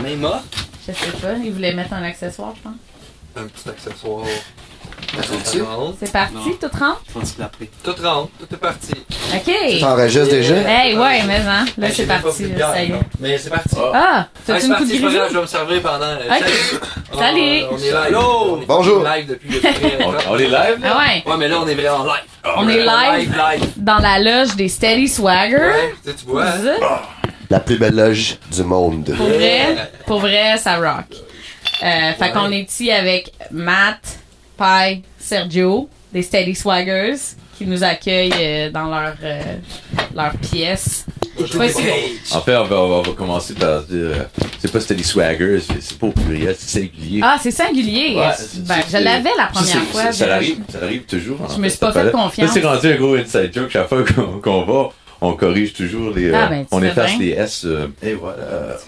main morte? Je sais pas, il voulait mettre un accessoire, je pense. Un petit accessoire. C'est parti, tout rentre? Je pense qu'il l'a pris. Tout rentre, tout est parti. OK. T'enregistres déjà? Hey, ouais, mais hein, là, c'est J'ai même pas parti, pris de là, bière, ça y est. non. Mais c'est parti. Ah, c'est t'as-tu une coupe parti, de c'est pas grave, grisou? je vais me servir pendant. Salut. On est live. Hello. Bonjour. On est live depuis le premier. On est live? Ah ouais, Ouais, mais là, on est vraiment live. on est live Live. dans la loge des Steady Swagger. Ouais, tu vois. hein? Zut. La plus belle loge du monde. Pour vrai, ça rock. Fait qu'on est ici avec Matt, Pai, Sergio, des Steady Swaggers, qui nous accueillent dans leur pièce. Ouais, En fait, on va commencer par dire. C'est pas Steady Swagger, c'est pas au pluriel, c'est singulier. Ah, c'est singulier. Ouais, Ben, je l'avais la première fois. Ça arrive toujours. Je me suis pas fait confiance. Là, c'est rendu un gros inside joke. Chaque fois qu'on va, on corrige toujours les. On efface les S. Et voilà.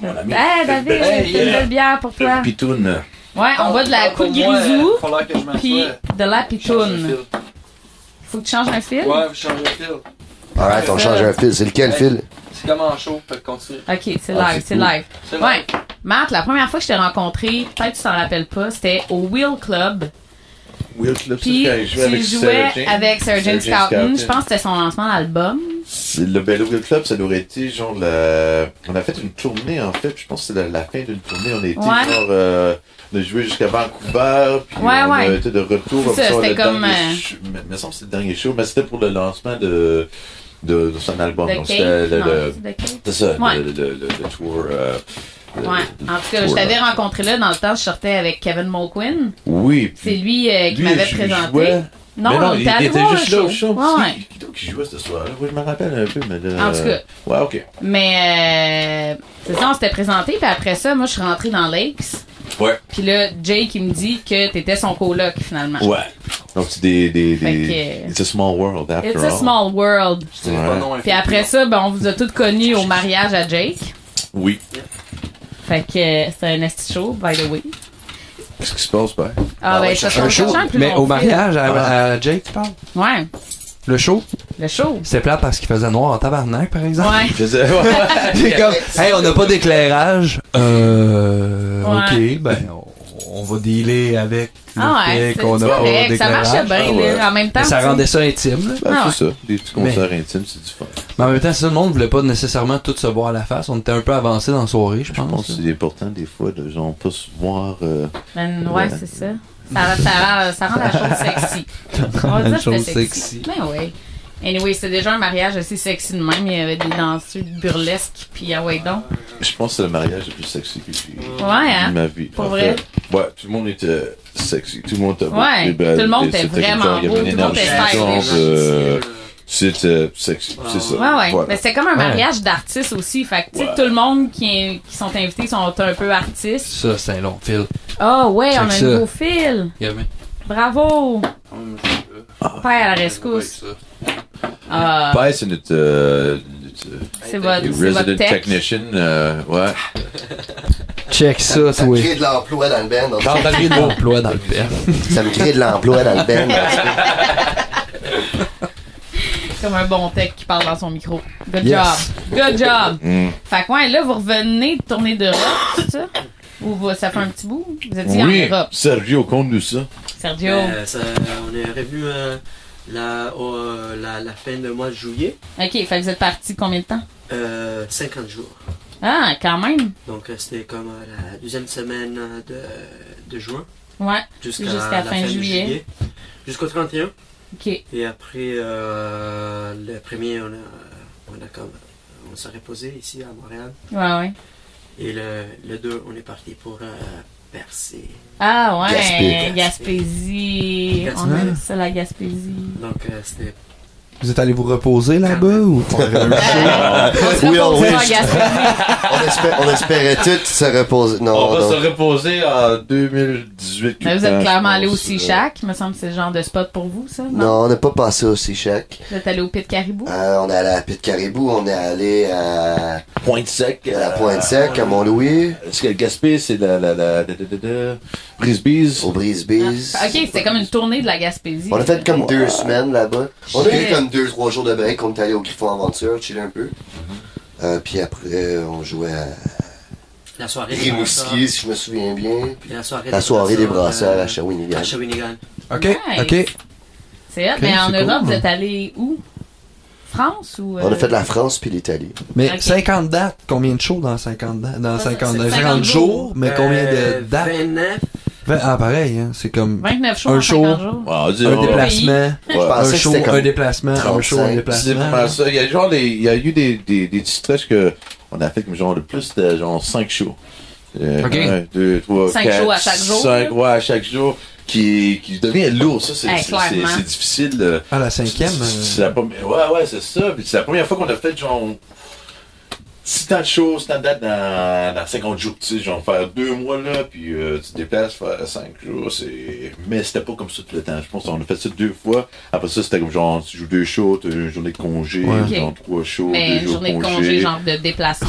Mon ami. Hey, David, c'est une belle bière pour toi. Pitoune. Ouais, on boit de la coupe grisou, Falloir que je m'assoie. puis de la Change pitoune. le fil. Faut que tu changes un fil? Ouais, vous changez le fil. Alright, on change un fil. C'est lequel fil? C'est comme en show, fait continuer. Ok, c'est Ah, live, c'est c'est cool. live. C'est Ouais. live. Matt, la première fois que je t'ai rencontré, peut-être que tu t'en rappelles pas, c'était au Wheel Club. Will Club, Puis tu jouais avec Sarah Jane Scouten. Je pense que c'était son lancement d'album. Le Bel Will Club, ça aurait été genre On a fait une tournée en fait, je pense que c'est la fin d'une tournée. On a été Ouais. genre. On a joué jusqu'à Vancouver, puis Ouais, on a ouais. été de retour. C'est ça, après c'était le comme, dernier show. Il me semble que c'était le dernier show, mais c'était pour le lancement de son album. De Donc Kate. c'était Non, le- c'est de Kate. c'est ça, Ouais. le tour. Ouais. En tout cas, je t'avais rencontré là dans le temps, je sortais avec Kevin Mulqueen. Oui. C'est lui qui Lui, m'avait il présenté. jouait. Non, Mais on il était allé était voir juste le là au show. show. Ouais. Qui donc qui jouait ce soir-là? Oui, je me rappelle un peu, mais là. En tout cas. Ouais, ok. Mais c'est ça, on s'était présenté, puis après ça, moi, je suis rentrée dans Lakes. Ouais. Puis là, Jake, il me dit que t'étais son coloc, finalement. Ouais. Donc c'est des. Fait que- It's a small world after It's all. a small world. C'est pas non Puis après ça, ben, on vous a tous connus au mariage à Jake. Oui. Fait que c'est un esti show, by the way. Qu'est-ce qui se passe, ben? Ah, ben, ça change un plus Mais long au fil. mariage, à Jake, tu parles? Ouais, Le show? le show. C'était plate parce qu'il faisait noir en tabarnak, par exemple. Ouais. Je sais, ouais. C'est comme, hey, on n'a pas d'éclairage. Ok, ben, on va dealer avec le Ah ouais, fait c'est qu'on a pas correct. Ça d'éclairage. marchait bien, Ah ouais. là. En même temps, Mais ça tu sais. rendait ça intime, là. Ben, Ah c'est ça. Des petits concerts intimes, c'est du fun. Mais en même temps, ça, le monde voulait pas nécessairement tout se voir à la face. On était un peu avancé dans la soirée, je Je pense pense. que c'est important, des fois, de genre, pas se voir. Ben, ouais, c'est ça. Ça rend la chose sexy. On va dire La que c'était chose sexy. sexy. Ben oui. Anyway, c'était déjà un mariage assez sexy de même. Il y avait des danseurs burlesques, puis ah ouais donc. Je pense que c'est le mariage le plus sexy que j'ai eu hein? de ma vie. Pour En vrai? fait, ouais, tout le monde était sexy. Tout le monde était beau. Ouais, Et ben, tout le monde c'était était vraiment genre, il y avait beau, une tout le monde était énergie, genre, stylish. c'était sexy, c'est ça. Ouais, ouais. Voilà. Mais c'était comme un mariage d'artistes aussi. Fait que, tu sais, Ouais. tout le monde qui sont invités sont un peu artistes. Ça, c'est un long fil. Ah, ouais, on a Check un ça. nouveau fil. Gamin. Bravo! Père à la rescousse. Ah, Ouais, c'est notre c'est votre resident tech. technician, ouais. Check ça, Ça toi. me crée de l'emploi dans le band. donc Dans le d'emploi dans le père. Ça me crée de l'emploi dans le band. Comme un bon tech qui parle dans son micro. Good Yes. job. Good job. Mm. Fait que, ouais, là, vous revenez de tourner d'Europe, c'est ça? Ou ça fait un petit bout? Vous étiez Oui, en Europe. Sergio, conte-nous ça. Sergio. On est revenu la fin du mois de juillet, OK, fait que vous êtes parti combien de temps? 50 jours. Ah, quand même. Donc c'était comme la deuxième semaine de juin Ouais. jusqu'à Jusqu'à la fin fin juillet. de juillet, jusqu'au 31. OK. Et après le premier, on s'est reposé ici à Montréal. Ouais, ouais. Et le 2, on est parti pour Percé. Ah, ouais. Gaspé. Gaspésie. Gaspé. On aime ça, la Gaspésie. Donc c'était Vous êtes allé vous reposer là-bas ou faire un show? On se Oui, repose oui. pas à Gaspésie. On espérait tous se reposer. On Non, va non. se reposer en 2018. Mais vous êtes clairement allé au aussi Seashack. Il me semble que c'est le genre de spot pour vous, ça? Non, on n'est pas passé au Seashack. Vous êtes allé au Pit Caribou? On est allé à Pit Caribou, on est allé à Pointe-Sec. la Pointe-Sec, à Mont-Louis, Est-ce que le Gaspé, c'est la Brisbees? au Brisbees. OK, c'était comme une tournée de la Gaspésie. On a fait comme 2 semaines là-bas. On a eu Shit. comme 2-3 jours de break. On est allé au Griffon Aventure, chiller un peu. Puis après, on jouait La soirée des Rimouski, brasseurs. si je me souviens bien. Puis la soirée, La soirée des brasseurs à Shawinigan. À Shawinigan. OK, Nice. OK. C'est hot, Ok, mais en c'est Europe, cool. vous êtes allé où? France ou... On a fait de la France puis l'Italie. Mais Ok. 50 dates, combien de shows dans 50 dates? Dans 50 50 jours, mais combien de dates? 29. Ah, pareil, hein. C'est comme 29 shows un en show, 50 jours. Ouais, on dit, un on- déplacement, Je Ouais. un pensais que show, c'était comme un déplacement, un show, un 35. C'est déplacement. vraiment ça. Il y a eu des petits stretches que on a fait comme genre le plus de genre 5 shows. Ok. 1, 2, 3, 5 4, shows à chaque jour, 5, là? ouais, à chaque jour. Qui devient lourd, ça, Hey, clairement. c'est difficile. Ah, la cinquième? C'est la première, ouais, c'est ça. Puis c'est la première fois qu'on a fait genre 6 temps de show, 6 temps de date dans 50 jours, tu sais, genre faire 2 mois là, puis tu te déplaces, faire 5 jours, mais c'était pas comme ça tout le temps. Je pense qu'on a fait ça 2 fois. Après ça, c'était comme genre, tu joues 2 shows, t'as une journée de congé, Ouais. genre 3 shows, Mais 2 une jours journée de de congé. congé, genre de déplacement,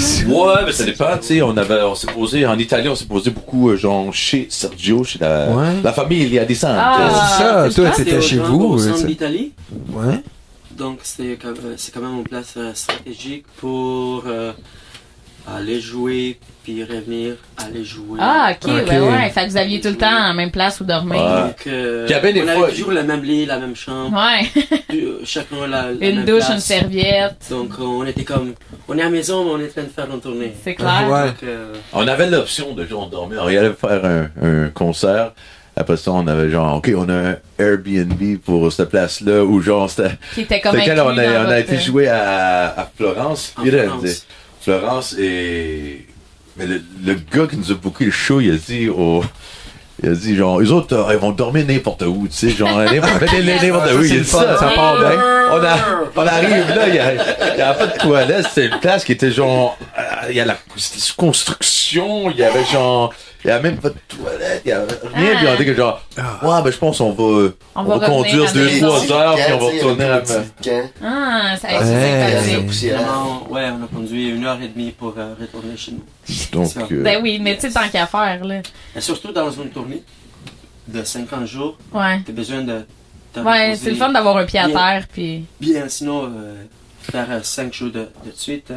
souvent, là. Ouais, mais ça dépend, tu sais, on s'est posé, en Italie, on s'est posé beaucoup, genre, chez Sergio, chez Ouais. la famille Iliadescente. Ah. C'est ça, c'est toi, ça, t'étais chez vous. Au c'est centre ça. d'Italie. Ouais. Donc c'est quand même une place stratégique pour aller jouer, puis revenir, aller jouer. Ah, ok, Ok. ouais. Fait que vous aviez tout le temps la même place où dormir. Ouais. Donc, Il y avait des on fois- avait toujours le même lit, la même chambre, Ouais. chacun la Une même douche, place. une serviette. Donc on était comme, on est à la maison, mais on est en train de faire une tournée. C'est clair. Ouais. Donc, On avait l'option de genre dormir. On y allait faire un concert. Après ça, on avait genre, OK, on a un Airbnb pour cette place-là où genre, c'était. Qui était comme Fait que là, on inclus dans a votre- été jouer à Florence. En Puis là, Florence. Florence et. Mais le gars qui nous a booké le show, il a dit genre, eux autres, ils vont dormir n'importe où, tu sais, genre, n'importe où. Il a dit ça. Ça part bien. On arrive là, il y a pas de toilette, c'était une place qui était genre, c'était sous construction, il y avait genre, il y avait même pas de toilette, il y avait rien, puis on dit que genre, ouais, ben je pense qu'on va revenir conduire à la maison. 2-3 heures, puis on va retourner à la Camp. Ah, ça Ouais. c'est sympathique. Poussière. ouais, on a conduit 1h30 pour retourner chez nous. Donc, Ben oui, mais tu sais, tant qu'à faire, là. Et surtout dans une tournée de 50 jours, Ouais. t'as besoin de te Ouais, reposer c'est le fun d'avoir un pied à bien. terre, puis... Bien, sinon, faire 5 jours de suite,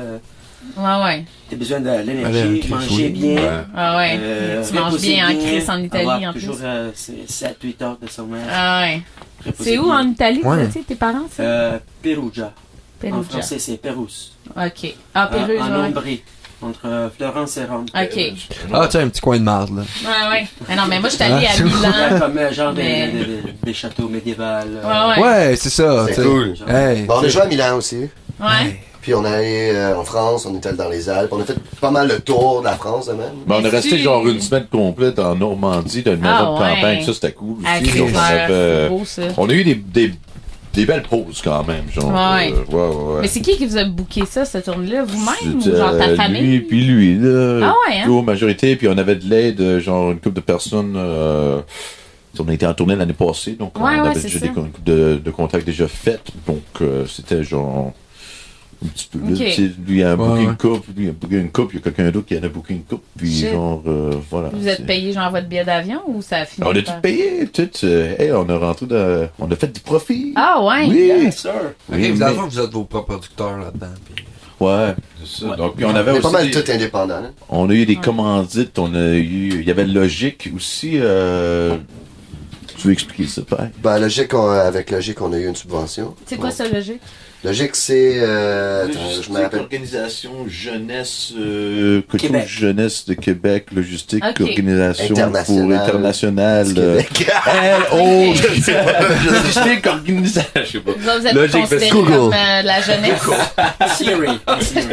Ouais. t'as besoin de Allez, l'énergie, un manger crise, oui. bien. ouais. Ah ouais. Tu manges reposer bien en Chris en Italie, avoir en plus. toujours 7-8 heures de sommeil. Ah ouais. reposer C'est où bien. en Italie, Ouais. tu sais, tes parents, ça? Perugia. En Perugia. français, c'est Pérouse. Ok. Ah, Pérugia, En ouais. Ombrie, entre Florence et Rome. Ok. Ah, tu sais, un petit coin de marde, là. Ouais. Mais non, mais moi, je suis allée Ah, à c'est Milan. Comme genre Mais- des châteaux médiévaux. Ouais. Ouais, c'est ça. C'est tu sais. cool. Hey. Bon, on a joué à Milan aussi. Ouais. Puis on est allé en France, on est allé dans les Alpes. On a fait pas mal le tour de la France de même. Ben, on est resté Si. genre une semaine complète en Normandie, dans une maison Ah, de campagne, ouais. ça c'était cool Ah, aussi. c'est Donc, clair. C'est beau, ça. on a eu des belles pauses quand même, genre. Ouais. Ouais. Mais c'est qui vous a booké ça, cette tournée-là? Vous-même? Ou C'était, genre ta famille? Lui, puis lui, là. Ah ouais, hein? Plutôt majorité, puis on avait de l'aide, genre une couple de personnes. On a été en tournée l'année passée, donc Ouais, on ouais, avait c'est déjà ça. des couples de contacts déjà faites, donc c'était genre un petit peu. Là, Ok. tu sais, lui il a booké Ouais. une coupe, lui il a booké une coupe, il y a quelqu'un d'autre qui en a booké une coupe, puis Shit. genre voilà. Vous êtes c'est- payé genre votre billet d'avion ou ça a fini? On a par- tout payé, tout. Hey, on a rentré on a fait du profit. Ah ouais? Oui. Bien sûr. Ok, Oui, dans le mais- fond, vous êtes vos propres producteurs là-dedans. puis- Ouais, c'est ça. Donc, puis on avait On est aussi. pas mal tout indépendants. Hein. On a eu des commandites, il y avait Logique aussi. Tu veux expliquer ça, Père? Ben, avec Logique, on a eu une subvention. C'est quoi ça, logique? Logique, c'est. Attends, je me rappelle. Organisation jeunesse, Québec. jeunesse de Québec, logistique, Ok. organisation Internationale. pour internationale. Du Québec. L.O. Logistique, organisation, je sais pas. Vous autres, vous êtes Logique, considérés Google. comme la jeunesse? Siri.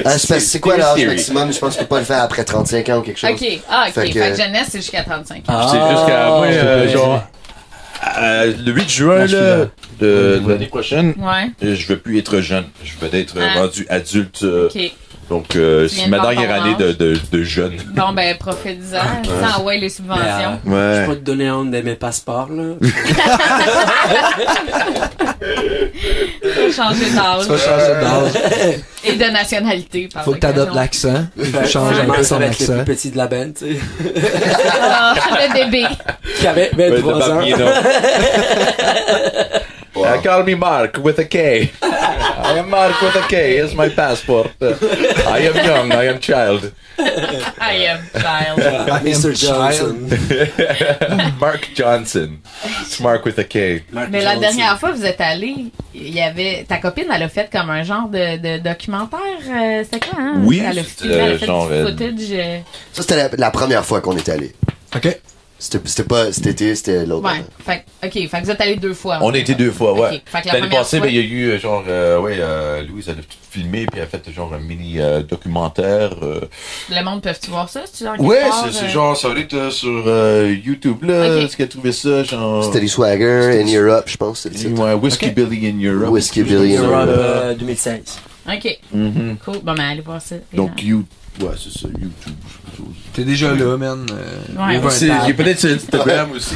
Ah, c'est quoi l'âge Siri. maximum? Je pense qu'on peut pas le faire après 35 ans ou quelque chose. Ok. Ah, ok. Fait Fait que- que jeunesse, c'est jusqu'à 35 ans. Ah. C'est jusqu'à moi, genre, le 8 juin là, de l'année prochaine, Ouais. je veux plus être jeune. Je veux être Ah. rendu adulte. Ok. Donc, viens c'est de ma voir dernière ton année âge. de jeune. Bon, ben, profitez-en. Sans ouais, les subventions. Je Ouais. peux te donner un de mes passeports, là. Faut changer d'âge. Tu vas changer d'âge. Et de nationalité. par Faut que t'adoptes l'occasion. l'accent. Faut changer un peu Ça ton va être le accent. plus petit de la bande, tu sais. Ah, le bébé. Qui avait 23 ans. Call me Mark with a K. I am Mark with a K. Here's my passport. I am young. I am child. I am child. Mr. Johnson. Mark Johnson. It's Mark with a K. Mark Mais la Johnson. dernière fois que vous êtes allés, il y avait ta copine, elle a fait comme un genre de documentaire. C'était quoi, hein? Oui, Elle a c'était, filmé, elle a fait genre, du footage. Ça, c'était la première fois qu'on est allé. OK. C'était pas cet été, c'était l'autre. Ouais. Fait que vous êtes allés 2 fois. On a été 2 fois, ouais. Ok. Fait que la L'année première passée, fois- ben, il y a eu genre, Louise, elle a tout filmé, puis elle a fait genre un mini documentaire. Le monde peut-tu voir ça? Si tu Ouais, c'est genre, ça va être sur YouTube, là. Ok. Est-ce qu'elle a trouvé ça, genre. Steady Swagger in Europe, je pense. C'est le titre. Ouais, Whiskey Billy in Europe. Whiskey Billy in Europe Europe. 2016. OK. Mhm. Cool. Bon, ben, allez voir ça. Donc, ouais, c'est ça, YouTube. T'es déjà là, man. Ouais, ouvre un C'est- tab. J'ai peut-être sur Instagram aussi.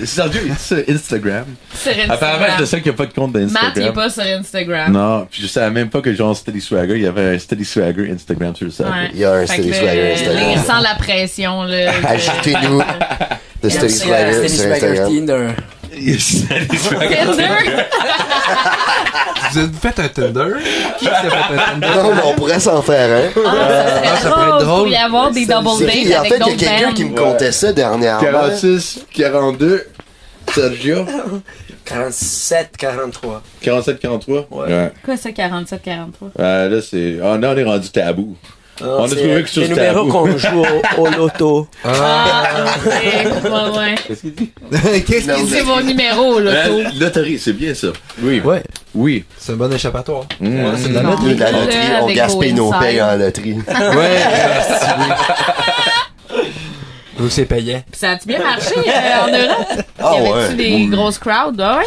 Sergio est sur Instagram. Sur Instagram. Apparemment, c'est le seul qui n'a pas de compte Matt, il est d'Instagram. pas sur Instagram. Non, puis je savais même pas que genre Steady Swagger, il y avait un Steady Swagger Instagram sur le site. Ouais. Il y a un Fait que Steady là, Swagger là, Instagram. il sent la pression, là. Ajoutez-nous de Steady Swagger Steady sur Swagger Instagram. Tinder. Steady Swagger. Tinder? Vous avez fait un Tinder? Qui s'est fait un Tinder? Non, mais on pourrait s'en faire un. ça pourrait être drôle. Pour y avoir des double C'est dates qui? En avec fait, il y a d'autres quelqu'un bands. qui me contait ça dernièrement. 46, 42, Sergio. 47, 43. 47, 43? Ouais. Quoi ça, 47, 43? Là, c'est. Ah, là, on est rendu tabou. On a C'est trouvé quelque chose les de numéros tabou. qu'on joue au loto. Ah, ouais. Qu'est-ce qu'il dit? Qu'est-ce qu'il dit? C'est mon numéro, là, tout. Loterie, c'est bien ça. Oui. Ouais. Oui. C'est un bon échappatoire. Mmh. Ouais, c'est de la Non. loterie. Nous, la loterie, on Avec gaspille nos Inside. payes en loterie. Ouais, donc c'est payant. Puis ça a-tu bien marché en Europe? Ah Y avait-tu ouais. des grosses crowds? Ah ouais?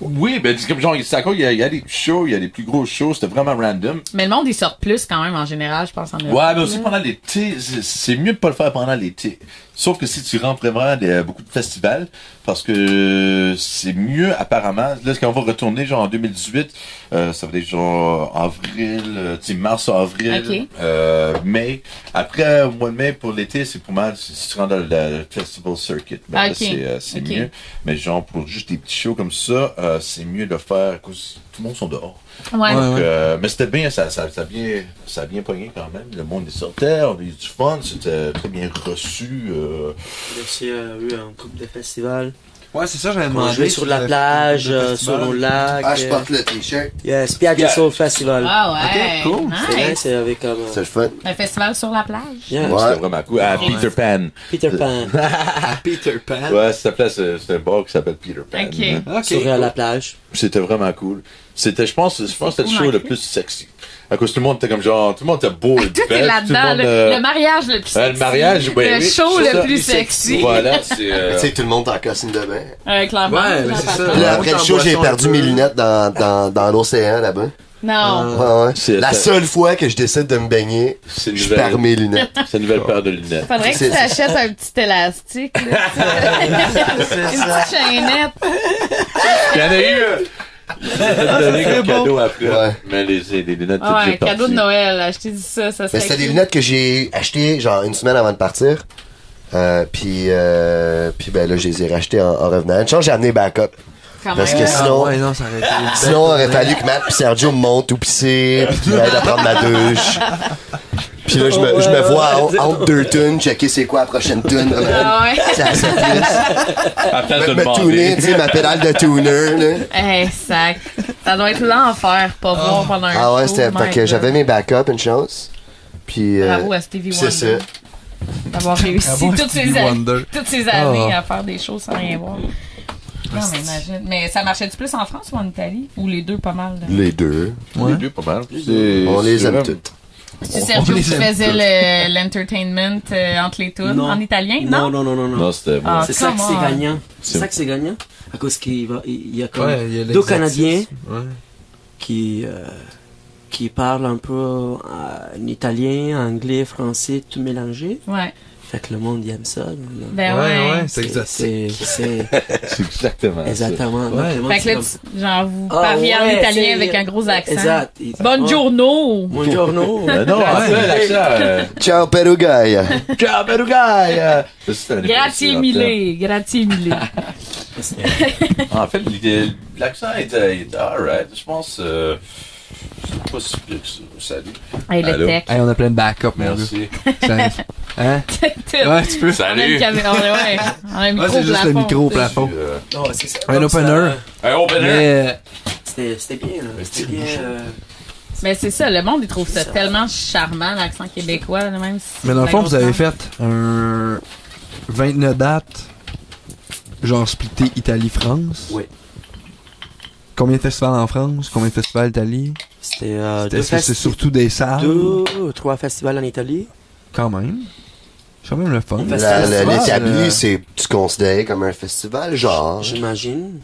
Oui, ben, c'est comme genre, c'est encore, il y a des shows, il y a des plus gros shows, c'était vraiment random. Mais le monde, ils sortent plus quand même en général, je pense, en Europe. Ouais, mais aussi pendant l'été, c'est mieux de pas le faire pendant l'été. Sauf que si tu rentres vraiment beaucoup de festivals, parce que c'est mieux apparemment. Là, quand on va retourner genre en 2018, ça va être genre avril, tu sais, mars-avril, mai. Après, au mois de mai pour l'été, c'est pour mal. Si tu rentres dans le festival circuit, ben, là, c'est mieux. Mais genre pour juste des petits shows comme ça, c'est mieux de le faire à cause tout le monde sont dehors. Ouais. Donc, mais c'était bien, ça a bien pogné quand même. Le monde est sortait, on a eu du fun, c'était très bien reçu. J'ai aussi eu un groupe de festival. Ouais, c'est ça, j'avais On demandé. jouait sur la plage, sur le lac. Ah, je porte le t-shirt. Yes, Piaggio Soul Festival. Ah ouais. Ok, cool. C'est bien, Nice. c'est avec comme. C'est le fun. Un festival sur la plage. Yeah. Ouais. C'était vraiment cool. À Peter Pan. Peter Pan. Peter Pan. Ouais, ça s'appelait, c'est un bar qui s'appelle Peter Pan. Ok. Ok. Sur la plage. C'était vraiment cool. C'était, je pense que c'était le cool, show hein, le plus sexy. À cause tout le monde était comme genre, tout le monde était beau et Tout est belle, là-dedans. tout le monde, Le mariage le plus sexy. le mariage, ouais, Le oui, show c'est le ça. plus sexy. Voilà, c'est. Tu sais, tout le monde est en costume de bain. Clairement. Ouais, mais c'est ça. Puis là, après le show, j'ai boisson perdu un peu. mes lunettes dans l'océan là-bas. Non. Ouais, ouais. C'est- La ça- seule fois que je décide de me baigner, C'est une je perds nouvelle, mes lunettes. c'est une nouvelle paire de lunettes. Faudrait que C'est- tu t'achètes un petit élastique. Là, une petite chaînette. Il y en a eu. Je vais te donner comme cadeau après. Ouais. Mais les lunettes, Ah c'est ouais, cadeau de Noël. Je t'ai dit ça. Ça Mais serait c'était des cool. lunettes que j'ai achetées genre une semaine avant de partir. Puis ben là, je les ai rachetées en revenant. Une chance, j'ai amené backup. Quand Parce même. que sinon, Ah ouais, non, ça aurait été. sinon, il aurait fallu que Matt et Sergio me montent ou pisser, puis qu'ils aident à prendre ma douche. Puis là, je me vois entre deux tunes, checker c'est quoi la prochaine tune. Ah ouais. C'est assez plus. Après, de Me tuner, tu sais, ma pédale de tuner, là. Hey, sac. Ça doit être l'enfer, pas voir pendant un Ah ouais, show, c'était. my Fait que God. j'avais mes backups, une chance. Puis. Bravo à Stevie c'est ça. Wonder d'avoir réussi Bravo à toutes Stevie ces années, Wonder. à faire des choses sans rien voir. Non, mais imagine. Mais ça marchait-tu plus en France ou en Italie? Ou les deux pas mal? Là? Les deux. Les deux, pas mal. On les aime vraiment- toutes. C'est Sergio les qui aime faisait l'entertainment entre les tunes Non. en italien, Non, non? non, non, non. non. Non, c'était Ah, C'est ça que c'est come on. gagnant. C'est- C'est ça que c'est gagnant. À cause qu'il y a comme Ouais, il y a deux l'exotisme. Canadiens Ouais. qui parlent un peu en italien, anglais, français, tout mélangé. Ouais. Fait que le monde il aime ça. Ben Ouais, ouais. ouais, c'est exotique. C'est C'est exactement ça. exactement. Donc, Ouais. le monde, Fait que c'est là, genre, vous Ah parliez en ouais, italien c'est- avec un gros accent. Exact. Buongiorno! Buongiorno. Non, après, l'accent. Ciao, Perugaya. Ciao, Perugaya! Grazie mille, grazie mille. En fait, l'accent était alright. Je pense. pas si pire que ça. Salut. Hey, le Allô? tech. Hey, on a plein de backup, mon gars. Merci. Ça- Hein? Ouais, tu peux. On a Salut. une caméra, ouais. On a un micro Ouais, c'est juste le micro au plafond. Non, c'est ça. Un Donc, opener. Un opener. Mais, C'était bien. C'était bien. Mais c'est ça, le monde, il trouve ça C'est ça. tellement charmant, l'accent québécois, là, même si mais dans le c'est fond, la vous grosse avez langue. fait un 29 dates, genre splitté Italie-France. Oui. Combien de festivals en France? Combien de festivals Italie? C'était Est-ce que c'est surtout des salles? 2 ou 3 festivals en Italie. Quand même. C'est quand même le fun. L'établi, c'est tu considères comme un festival, genre. J'imagine.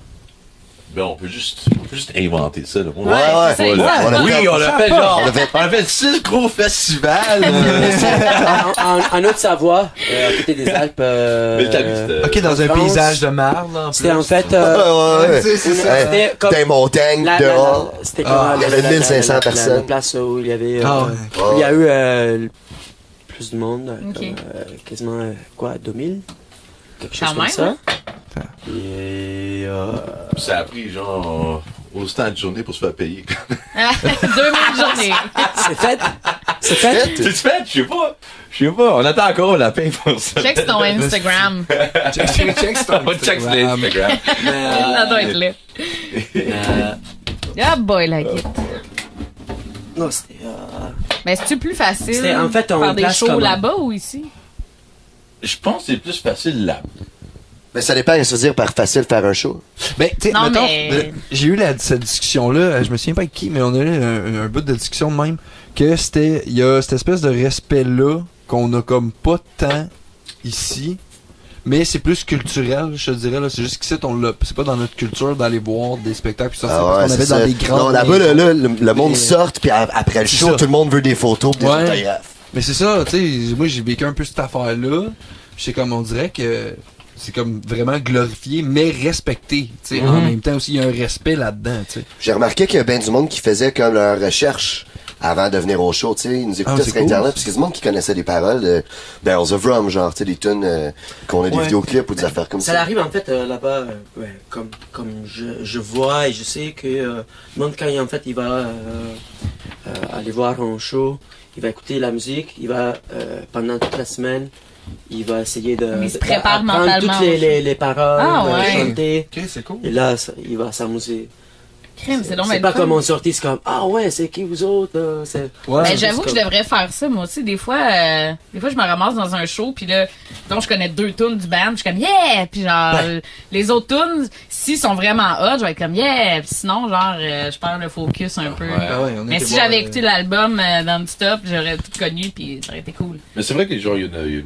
Ben, on peut juste inventer ça. Là. Ouais, c'est ça, voilà. exact. On a Oui, fait- on a fait genre. on a fait- 6 gros festivals. En Haute-Savoie, à côté des Alpes. Mais l'Italie, c'était. Ok, dans un France, paysage de marde, là, en C'était plus. en fait. Ouais. C'était comme. Des montagnes dehors. C'était Ah, comme il y avait 1500 personnes. La place où il y avait. Ah, ouais. Il y a eu plus de monde, Ok. comme, quasiment 2000, quelque chose Quand comme même, ça. hein? Et Ça a pris genre autant de journées pour se faire payer. 2000 journées. c'est fait. C'est fait. C'est fait? Je sais pas. On attend encore la paye pour ça. Check ton Instagram. Check On check sur Instagram. Ça doit être là. Ah boy, like it. Non, c'était. Mais c'est-tu plus facile C'était, en fait, on faire des place shows comme- là-bas ou ici? Je pense que c'est plus facile là. Mais ça dépend, ça veut dire par facile faire un show. Ben, tu sais, Non, mettons, mais- j'ai eu cette discussion-là, je me souviens pas avec qui, mais on a eu un bout de discussion de même, que il y a cette espèce de respect-là qu'on a comme pas tant ici, mais c'est plus culturel, je te dirais, là. C'est juste qu'ici, c'est pas dans notre culture d'aller voir des spectacles, puis ça, c'est parce qu'on c'est avait ça. dans des grands. Non, là-bas, là, le monde Mais- sort, puis après le C'est show, ça. tout le monde veut des photos, pis des Ouais. autographes. Mais c'est ça, tu sais, moi j'ai vécu un peu cette affaire-là. Puis c'est comme on dirait que c'est comme vraiment glorifié, mais respecté. Tu sais, en même temps aussi, il y a un respect là-dedans, tu sais. J'ai remarqué qu'il y a bien du monde qui faisait comme leur recherche avant de venir au show, tu sais. Ils nous écoutaient c'est sur cool. Internet, parce qu'il y a du monde qui connaissait des paroles de Barrels of Rum, genre, tu sais, des tunes qu'on a des Ouais. vidéoclips ou des affaires comme Ça ça. arrive en fait là-bas, ouais, comme je vois et je sais que le monde quand en fait il va aller voir un show, il va écouter la musique, il va pendant toute la semaine, il va essayer de Il se prépare d'apprendre mentalement toutes au show. les paroles, Ah, de ouais. chanter. Ok, c'est cool. Et là, il va s'amuser. Crème, c'est donc C'est bien pas le fun. comme on sortit, c'est comme ah ouais, c'est qui vous autres c'est... Ouais. Ben, c'est j'avoue que je comme- devrais faire ça, moi aussi. Des fois, je me ramasse dans un show, puis là, donc je connais 2 tunes du band, je suis comme yeah! Puis genre, les autres tunes, s'ils sont vraiment hot, je vais être comme yeah! Puis sinon, genre, je perds le focus un peu. Ah ouais, on Mais était si voir, j'avais écouté l'album non-stop, j'aurais tout connu, puis ça aurait été cool. Mais c'est vrai que genre, il y a une.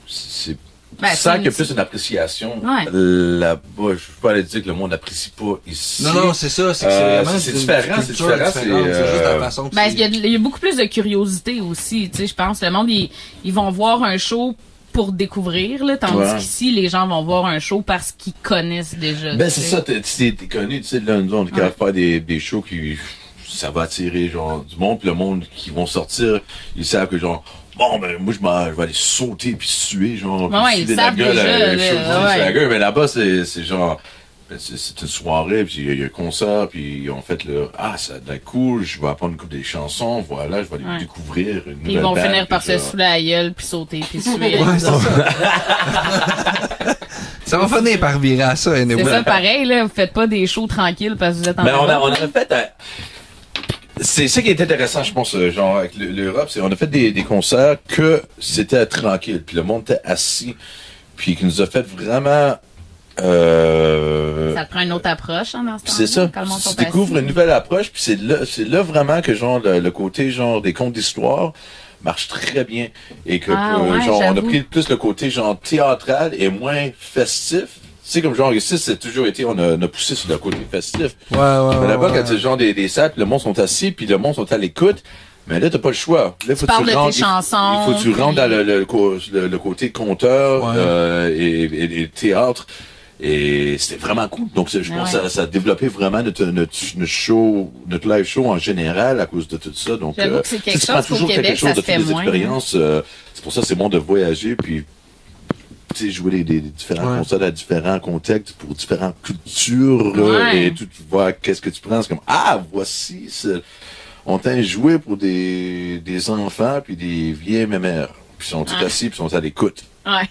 C'est. Ben, Tu sens qu'il y a c'est- plus une appréciation Ouais. là-bas. Je peux pas aller dire que le monde n'apprécie pas ici. Non, c'est ça, c'est que c'est vraiment c'est une différent, c'est culture différent, différente, c'est, c'est juste la façon que Ben, c'est- il y a beaucoup plus de curiosité aussi, tu sais, je pense. Le monde, ils vont voir un show pour découvrir, là, tandis Ouais. qu'ici, les gens vont voir un show parce qu'ils connaissent déjà. Ben, tu c'est sais. ça, t'es connu, tu sais, là, nous, on est capable de faire des shows qui, ça va attirer, genre, du monde, puis le monde qui vont sortir, ils savent que, genre, bon, ben, moi, je vais aller sauter puis suer, genre, puis Ouais, suer ils de la savent gueule, déjà, le là, show de ouais. la gueule, mais là-bas, c'est genre, ben, c'est une soirée, puis il y a un concert, puis en fait, là, ça a l'air cool, je vais apprendre une couple des chansons, voilà, je vais aller Ouais. découvrir une Puis nouvelle ils vont band, finir par puis se genre- saouler la gueule, puis sauter, puis suer. Ouais, c'est ça. Ça va finir par virer à ça, anyway. C'est ça, pareil, là. Vous faites pas des shows tranquilles parce que vous êtes en Ben, on Europe, a là. fait. C'est ça qui est intéressant, je pense, genre, avec l'Europe, c'est on a fait des concerts que c'était tranquille, puis le monde était assis, puis qui nous a fait vraiment. Ça te prend une autre approche, hein, dans ce Puis temps-là. c'est ça. quand le monde Tu sont découvres assis. une nouvelle approche, puis c'est là vraiment que genre le côté genre des contes d'histoire marche très bien et que Ah, ouais, genre on a j'avoue. pris plus le côté genre théâtral et moins festif. Tu sais, comme genre ici, c'est toujours été, on a poussé sur le côté festif. Ouais, ouais, Mais là-bas, ouais, quand c'est genre des salles, puis le monde sont assis, puis le monde sont à l'écoute, mais là, t'as pas le choix. Là, faut parles de tes rentres, chansons, il faut que tu rentres dans puis- le côté conteur Ouais. et théâtre. Et c'était vraiment cool. Donc, je pense que ça a développé vraiment notre live show en général à cause de tout ça. Donc, J'avoue que c'est quelque tu prends chose qu'au toujours Québec, quelque chose ça de se fait toutes les moins, expériences. C'est pour ça que c'est bon de voyager, puis tu sais, jouer des différents Ouais. concerts à différents contextes pour différentes cultures Ouais. et tout, tu vois qu'est-ce que tu prends. C'est comme, voici ce... on t'a joué pour des enfants puis des vieilles mémères. Puis ils sont tous assis puis ils sont à l'écoute. Ouais.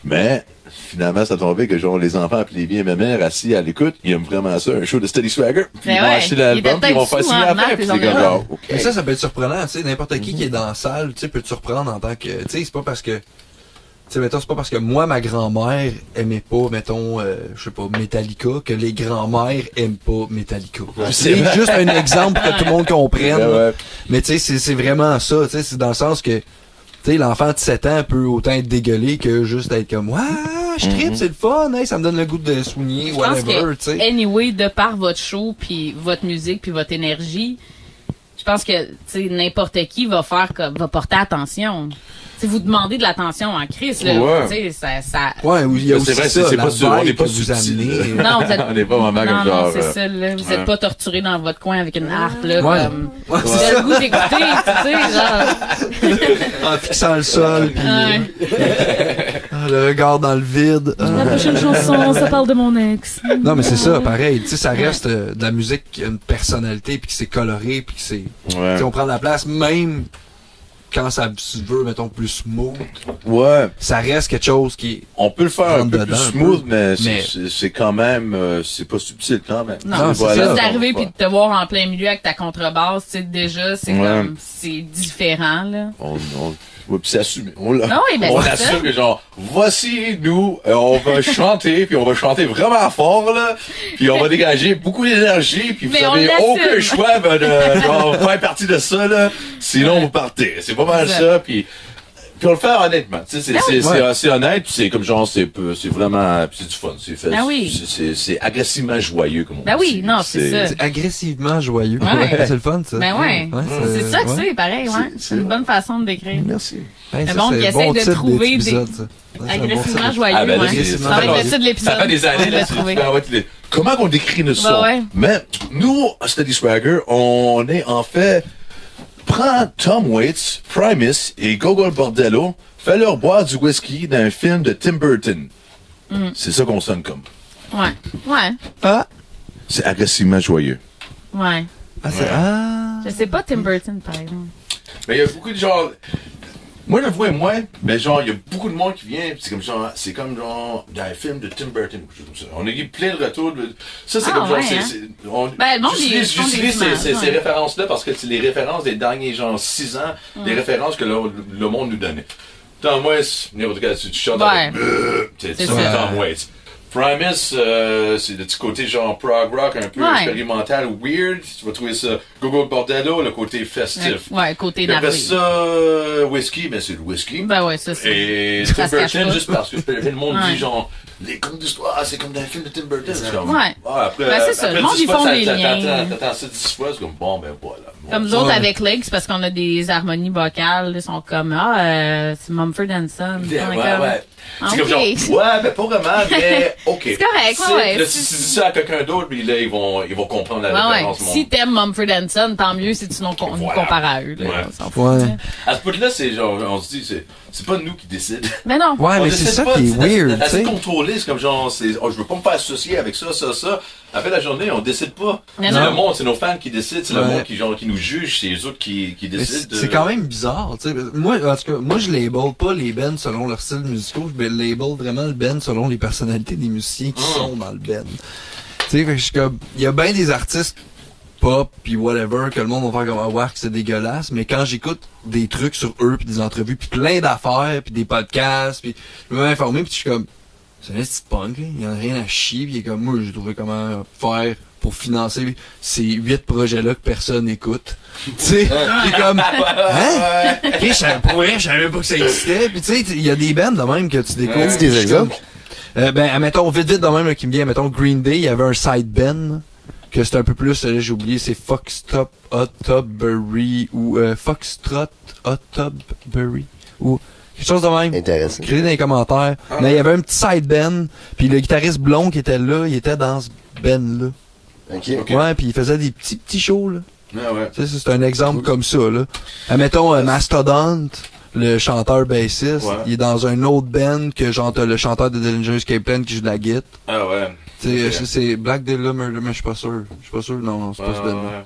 Mais, finalement, ça tombait que genre les enfants puis les vieilles mémères assis à l'écoute, ils aiment vraiment ça, un show de Steady Swagger. Puis ils vont acheter l'album puis ils vont faire signer à la fin. Puis c'est comme genre, OK. Mais ça peut être surprenant, tu sais, n'importe qui est dans la salle, tu sais, peut te surprendre en tant que, tu sais, c'est pas parce que, tu sais, mettons, c'est pas parce que moi, ma grand-mère aimait pas, mettons, je sais pas, Metallica, que les grands-mères aiment pas Metallica. C'est juste un exemple pour que tout le monde comprenne. Ouais. Mais tu sais, c'est vraiment ça, tu sais, c'est dans le sens que, tu sais, l'enfant de 7 ans peut autant être dégueulé que juste être comme, ouais, je trippe, c'est le fun, hey, ça me donne le goût de soigner, Je pense whatever, tu que, sais. anyway, de par votre show, puis votre musique, puis votre énergie, je pense que, tu sais, n'importe qui va porter attention. Si vous demandez de l'attention en crise, là, Ouais. tu sais, ça... Ouais, il y a aussi c'est vrai, ça, c'est la pas sûr, on vibe est pas que vous subtil. amenez. Non, vous êtes... On est pas vraiment comme non, genre. c'est ça, là. Vous êtes pas torturé dans votre coin avec une harpe, là, Ouais. comme... Ouais, Vous avez le goût d'écouter, tu sais, genre... en fixant le sol, puis Ouais. le regard dans le vide. La prochaine chanson, ça parle de mon ex. Non, mais c'est ça, pareil. Tu sais, ça reste de la musique qui a une personnalité, puis qui c'est coloré, puis qui c'est... Ouais. Tu sais, on prend de la place, même quand ça se veut, mettons, plus smooth. Ouais. Ça reste quelque chose qui est... On peut le faire un Rentre peu dedans, plus un smooth, peu. mais Mais- c'est quand même, c'est pas subtil quand même. Non, c'est c'est ça. d'arriver puis de te voir en plein milieu avec ta contrebasse, tu sais, déjà, c'est Ouais. comme, c'est différent, là. Ouais, puis c'est assumé. On Ah oui, ben on c'est assume ça. que genre, voici nous, on va chanter, puis on va chanter vraiment fort, là, puis on va dégager beaucoup d'énergie, puis vous Mais on avez l'assume. aucun choix ben, de genre, faire partie de ça, là, sinon vous partez. C'est pas mal Exact. ça, puis on le fait honnêtement. Tu sais, c'est honnête, puis c'est comme genre, c'est vraiment, puis c'est du fun. C'est fait, Ben oui. c'est agressivement joyeux, comme on Ben oui, dit. non, c'est ça. C'est agressivement joyeux. Ouais. C'est le fun, ça. Ben ouais. C'est ça que c'est, pareil, ouais. C'est une bonne façon de décrire. Merci. Hey, Mais ça, bon, c'est qui un bon essaie de titre trouver d'épisode, ça. Ouais, c'est un bon Agressivement titre. joyeux, Ah, ben là, ouais. c'est- Ça va être le titre de l'épisode. Ça fait des On années, va là, le trouver. comment qu'on décrit notre son? ouais. Mais, nous, à Steady Swagger, on est, en fait, prends Tom Waits, Primus et Gogol Bordello, fais-leur boire du whisky dans un film de Tim Burton. C'est ça qu'on sonne comme. Ouais. Ouais. Ah! C'est agressivement joyeux. Ouais. Ah, c'est... Ah! Je sais pas Tim Burton, par exemple. Mais il y a beaucoup de genre. Moi, je le vois moins, mais genre, il y a beaucoup de monde qui vient, pis c'est comme genre, dans un film de Tim Burton, quelque chose comme ça. On a eu plein de retours de. Ça, c'est Ah, comme genre, ouais, hein? Ben, le monde, ils font des j'utilise images, ces ouais. références-là parce que c'est les références des derniers, genre, 6 ans, des références que le monde nous donnait. Tom Waits, tu chantes Ouais. avec. C'est C'est ça. Tom Waits. Primus, c'est le petit côté genre prog rock, un peu Ouais. expérimental, weird. Tu vas trouver ça. Gogol Bordello, le côté festif. Ouais, côté Puis après narvé. ça, whisky, ben c'est le whisky. Ben ouais, ça, c'est... Et Ça Tim se cache Burton, pas. juste parce que le monde Ouais. dit genre, les contes d'histoire, c'est comme dans un film de Tim Burton. C'est comme, Ouais. après, Ben, c'est ça, après le monde, 10 ils fois, font t'attends- des liens. T'attends ça 10 fois, c'est comme, bon, ben voilà. Comme nous autres avec Legs, parce qu'on a des harmonies vocales, ils sont comme, c'est Mumford & Son. Ouais, On est comme, ouais. Ah, C'est comme ok. genre, ouais, ben pas vraiment, mais ok. C'est correct, C'est- ouais. là, si tu dis ça à quelqu'un d'autre, puis là, ils vont comprendre la Ouais, ouais. référence. Si t'aimes Mumford & Son, tant mieux si tu nous Voilà. compares à eux. Là. Ouais. On s'en fout, Ouais. là. À ce point-là, c'est genre, on se dit, c'est pas nous qui décident. Mais non. Ouais, On mais c'est décide ça pas, qui est weird, tu assez sais. contrôlé, c'est comme genre, je veux pas me faire associer avec ça. Après la journée, on décide pas. Mais C'est non. le monde, c'est nos fans qui décident, c'est le Ouais. monde qui nous juge, c'est les autres qui Mais décident. c'est quand même bizarre, tu sais. Moi, en tout cas, moi, je label pas les bands selon leur style musical, je label vraiment le band selon les personnalités des musiciens qui sont dans le band. Tu sais, fait que je suis comme, il y a bien des artistes pop puis whatever que le monde va faire comme, ah, ouais, que c'est dégueulasse, mais quand j'écoute des trucs sur eux puis des entrevues puis plein d'affaires puis des podcasts puis je me mets informé puis je suis comme, c'est un petit punk, là. Il y en a rien à chier pis il est comme, moi, j'ai trouvé comment faire pour financer ces 8 projets-là que personne écoute. Tu sais, il est comme, hein? Ok, pour vrai, je savais même pas que ça existait. Pis tu sais, il y a des bands de même que tu découvres. As-tu des Je suis exemples? comme, ben, admettons, vite de même, là, qui me vient, mettons, Green Day, il y avait un side band, que c'est un peu plus, là, j'ai oublié, c'est Foxtrot Ottobury, ou, Foxtrot Ottobury, ou, quelque chose de même. Intéressant. Écrivez dans les commentaires. Mais il y avait un petit side band, puis le guitariste blond qui était là, il était dans ce band-là. OK. Ok. Ouais, puis il faisait des petits shows, là. Ah ouais. Tu sais, c'est un exemple comme ça, là. Admettons, Mastodon, le chanteur bassiste, Ouais. il est dans un autre band que genre t'as le chanteur de Dillinger Escape Plan qui joue de la guitare. Ah ouais. C'est Black Dahlia Murder, mais je suis pas sûr. Non, c'est pas ce band-là.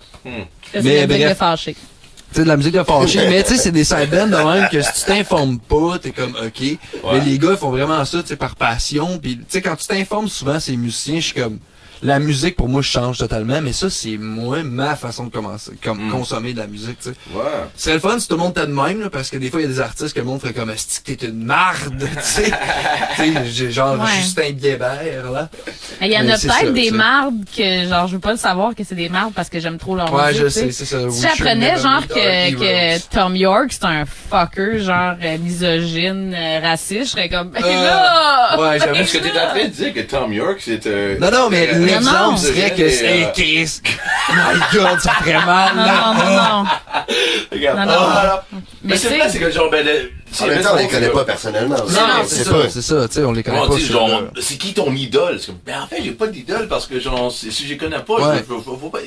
C'est Mais la musique bref. de fâché. Tu sais, de la musique de fâché, mais tu sais, c'est des side bands de même que si tu t'informes pas, t'es comme, ok. Mais les gars, ils font vraiment ça, tu sais, par passion. Puis, tu sais, quand tu t'informes souvent, ces musiciens, je suis comme, la musique, pour moi, change totalement, mais ça, c'est moi, ma façon de commencer, consommer de la musique, tu sais. Ouais. Ce serait le fun si tout le monde était de même, là, parce que des fois, il y a des artistes que le monde ferait comme, est-ce que t'es une marde, tu sais. Tu sais, genre, Ouais. Justin Biébert, là. Il y en Mais a c'est peut-être ça, des tu sais. mardes que, genre, je veux pas le savoir que c'est des mardes parce que j'aime trop leur Ouais, musique. je tu sais. sais, c'est ça. Si j'apprenais, genre, que Tom York, c'est un fucker, genre, misogyne, raciste, je serais comme, là! Ouais, j'avoue. Est-ce que t'es en train de dire que Tom York, c'est Non, mais non. l'exemple serait que c'est Chris. My God, ça ferait mal. Non. Regarde. Non, non. Ah, Mais mais c'est c'est- vrai, c'est que genre, ben, En même temps, on les connaît pas personnellement. Non, c'est ça, tu sais, on les connaît Comment pas. dire, ceux-là. genre, c'est qui ton idole? C'est comme, ben, en fait, j'ai pas d'idole parce que, genre, si je les connais pas, Ouais. faut pas.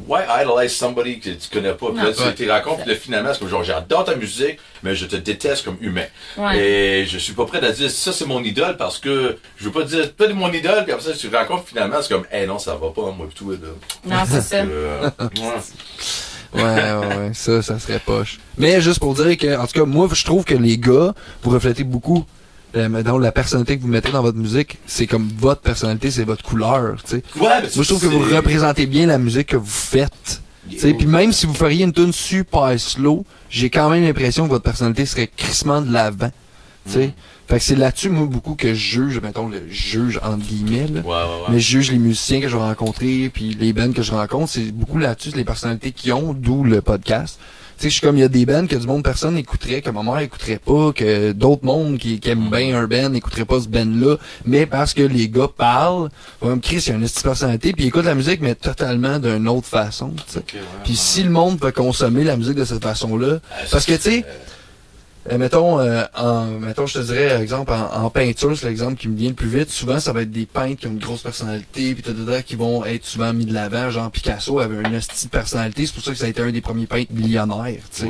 Why idolize somebody que tu connais pas? Puis là, Non. tu te racontes, puis là, finalement, c'est comme, genre, j'adore ta musique, mais je te déteste comme humain. Ouais. Et je suis pas prêt à dire, ça, c'est mon idole parce que je veux pas dire, toi, t'es mon idole, puis après ça, tu te racontes, finalement, c'est comme, non, ça va pas, moi, pis tout, là. Non, c'est ça. Ouais. Ouais, ça serait poche. Mais juste pour dire que, en tout cas, moi, je trouve que les gars, vous reflétez beaucoup dans la personnalité que vous mettez dans votre musique, c'est comme votre personnalité, c'est votre couleur, tu sais. Ouais, mais Moi, je trouve que vous c'est- représentez bien la musique que vous faites. Tu sais, puis même si vous feriez une tune super slow, j'ai quand même l'impression que votre personnalité serait crissement de l'avant. Tu sais. Fait que c'est là-dessus, moi, beaucoup que je juge, mettons, le juge, entre guillemets, là. Ouais. Mais je juge les musiciens que je vais rencontrer, puis les bands que je rencontre, c'est beaucoup là-dessus, les personnalités qu'ils ont, d'où le podcast. Tu sais, je suis comme, il y a des bands que du monde, personne n'écouterait, que ma mère écouterait pas, que d'autres mondes qui aiment bien un band n'écouteraient pas ce band-là, mais parce que les gars parlent, comme Chris, il y a une petite personnalité, puis ils écoutent la musique, mais totalement d'une autre façon, tu sais. Puis si le monde peut consommer la musique de cette façon-là, parce que, tu sais, mettons, je te dirais, exemple, en peinture, c'est l'exemple qui me vient le plus vite. Souvent, ça va être des peintres qui ont une grosse personnalité, puis qui vont être souvent mis de l'avant. Genre Picasso avait une hostie de personnalité, c'est pour ça que ça a été un des premiers peintres millionnaires, tu sais.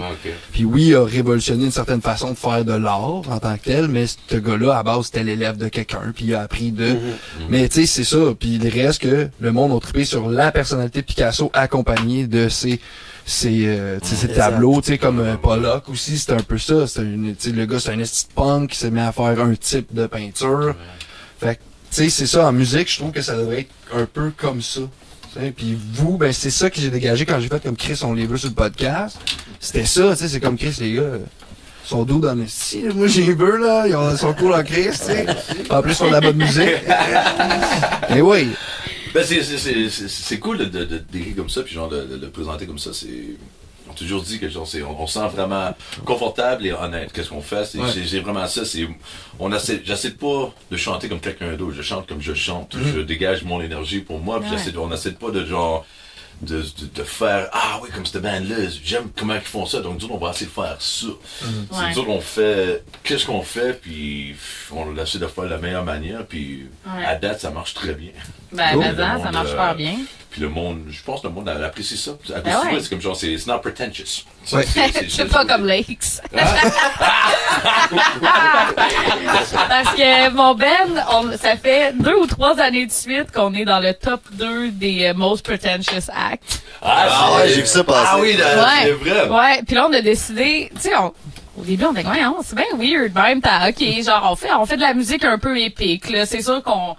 Puis oui, il a révolutionné une certaine façon de faire de l'art en tant que tel, mais ce gars-là, à base, c'était l'élève de quelqu'un, puis il a appris de... Mais tu sais, c'est ça. Puis il reste que le monde a trippé sur la personnalité de Picasso accompagnée de ses tableaux, tu sais, comme Pollock aussi, c'était un peu ça. Le gars, c'est un esti de punk qui s'est mis à faire un type de peinture. Fait que, tu sais, c'est ça, en musique, je trouve que ça devrait être un peu comme ça. Puis vous, ben c'est ça que j'ai dégagé quand j'ai fait comme Chris, on les veut sur le podcast. C'était ça, tu sais, c'est comme Chris, les gars. Ils sont doux dans le style. Moi, j'ai peur, là. Ils sont cool en Chris, tu sais. En plus, ils font de la bonne musique. Mais oui. Ben, c'est cool de décrire comme ça, puis genre de le présenter comme ça. On a toujours dit que genre, on se sent vraiment confortable et honnête. Qu'est-ce qu'on fait? C'est vraiment ça. J'essaie pas de chanter comme quelqu'un d'autre. Je chante comme je chante. Je dégage mon énergie pour moi. Puis on essaie pas de genre de faire oui, comme cette bande-là, j'aime comment ils font ça, donc nous autres, on va essayer de faire ça. Nous autres, on fait qu'est-ce qu'on fait, puis on essaie de faire de la meilleure manière, puis à date, ça marche très bien. Ben, ça marche super bien. Puis le monde, je pense que le monde apprécie ça. Ouais. C'est comme genre, c'est not pretentious. Ouais. C'est pas comme Lakes. Parce que mon band, ça fait 2 ou 3 années de suite qu'on est dans le top 2 des most pretentious acts. Ah ouais, j'ai vu ça passer. Ah oui, c'est vrai. Ouais, puis là on a décidé, tu sais, au début on était comme, c'est bien weird, même ok, genre on fait de la musique un peu épique, là, c'est sûr qu'on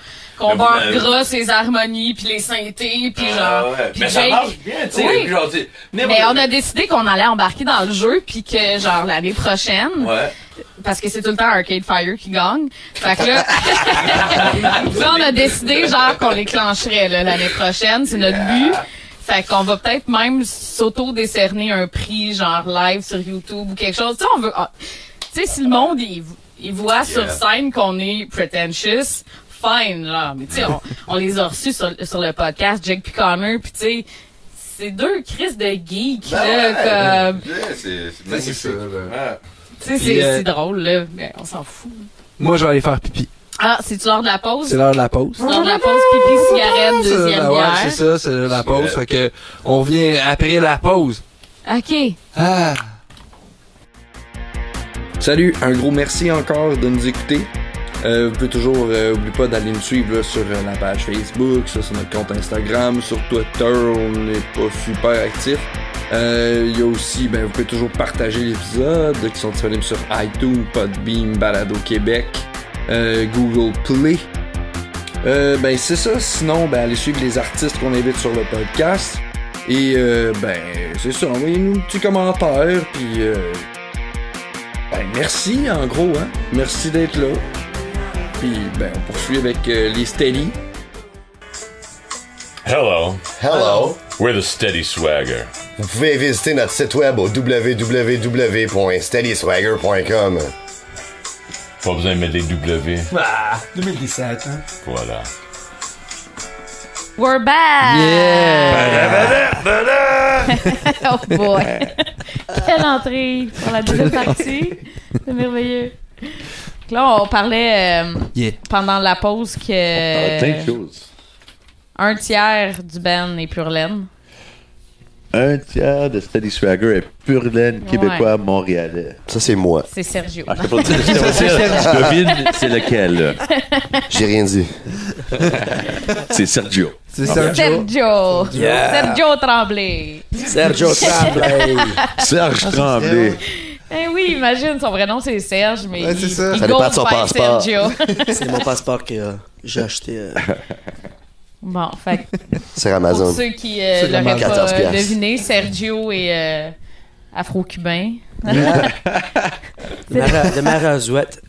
va en gras ses harmonies puis les synthés puis genre. Ouais. Puis Mais ça Jake- marche bien, tu sais. Oui. Puis genre, Mais on a décidé qu'on allait embarquer dans le jeu puis que genre l'année prochaine, Ouais. parce que c'est tout le temps Arcade Fire qui gagne. Fait que là, là, on a décidé genre qu'on les clencherait là, l'année prochaine, c'est notre but. Fait qu'on va peut-être même s'auto-décerner un prix genre live sur YouTube ou quelque chose. Tu sais, on veut, tu sais, si le monde il voit sur scène qu'on est pretentious, fine genre. Mais tu sais, on les a reçus sur le podcast, Jake puis Connor, puis tu sais, c'est 2 crises de geeks là, comme. C'est magnifique. ça, là. Tu sais, Puis, c'est drôle, là. Mais on s'en fout. Moi, je vais aller faire pipi. Ah, c'est-tu l'heure de la pause? C'est l'heure de la pause. C'est l'heure de la pause, pipi, cigarette, deuxième Ouais, bière. c'est ça, c'est la pause. Fait que, on revient après la pause. OK. Salut, un gros merci encore de nous écouter. Vous pouvez toujours, oublie pas d'aller nous suivre là, sur la page Facebook, sur notre compte Instagram, sur Twitter, on n'est pas super actif. Il y a aussi, vous pouvez toujours partager les épisodes qui sont disponibles sur iTunes, Podbean, Balado Québec, Google Play. C'est ça. Sinon, allez suivre les artistes qu'on invite sur le podcast. Et c'est ça. Envoyez-nous un petit commentaire. Puis merci en gros. Hein. Merci d'être là. Puis on poursuit avec les Steady. Hello, Hello. we're the Steady Swagger. Vous pouvez visiter notre site web au www.steadyswagger.com. Pas besoin de mettre des W. 2017, hein? Voilà. We're back! Oh boy! Quelle entrée pour la deuxième partie! C'est merveilleux. Donc là, on parlait pendant la pause que Plein de choses. un tiers du band est pure laine. Un tiers de Steady Swagger est pur laine québécois montréalais. Ça, c'est moi. C'est Sergio. Je peux pas dire, devine, c'est lequel, là? J'ai rien dit. C'est Sergio. C'est Sergio. Sergio! Yeah. Sergio Tremblay! Sergio Tremblay. Serge Tremblay. Eh oui, imagine, son vrai nom c'est Serge, mais Ouais, c'est ça. il Ça dépend de son go by passeport. Sergio. C'est mon passeport que j'ai acheté. Bon, fait que C'est pour Amazon. ceux qui C'est l'auraient vraiment pas 14 piastres. deviné, Sergio est afro-cubain. De Mara Suède.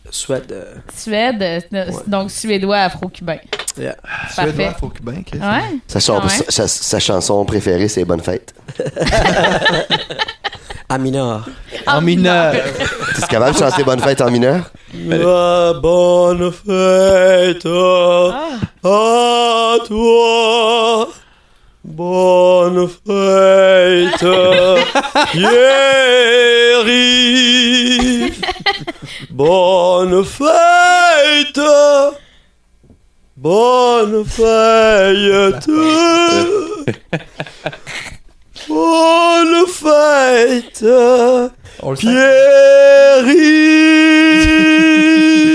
Suède, donc suédois afro-cubain. Yeah. Suédois, Parfait. faut que bien. Ouais. Sa chanson préférée, c'est Bonne Fête. À mineur. En mineur. T'es capable de chanter Bonne Fête en mineur? Bonne fête à toi. Bonne fête, Thierry. Bonne fête. Bonne fête. Bonne fête, On le sait. Ça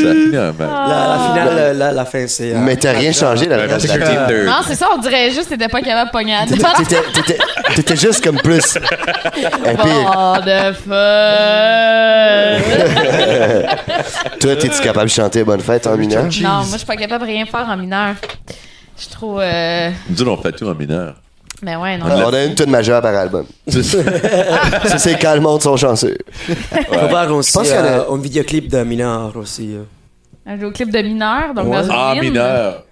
Pierre. finit un mal. La finale, la fin, c'est. Mais t'as rien changé dans le reste de la team. Non, c'est ça, on dirait juste que t'étais pas capable de pogner à la T'étais juste comme plus épais. Oh, de fun! Toi, t'es-tu capable de chanter Bonne Fête en mineur? Non, moi, je suis pas capable de rien faire en mineur. Je suis trop. Nous, on fait tout en mineur. Mais ouais, non. On a une tune majeure par album. Ça, c'est quand le monde sont chanceux. On va voir aussi pense qu'il y en a- un vidéoclip de mineur aussi. Un vidéoclip de mineur, donc Ouais. dans une Ah, mine. mineur.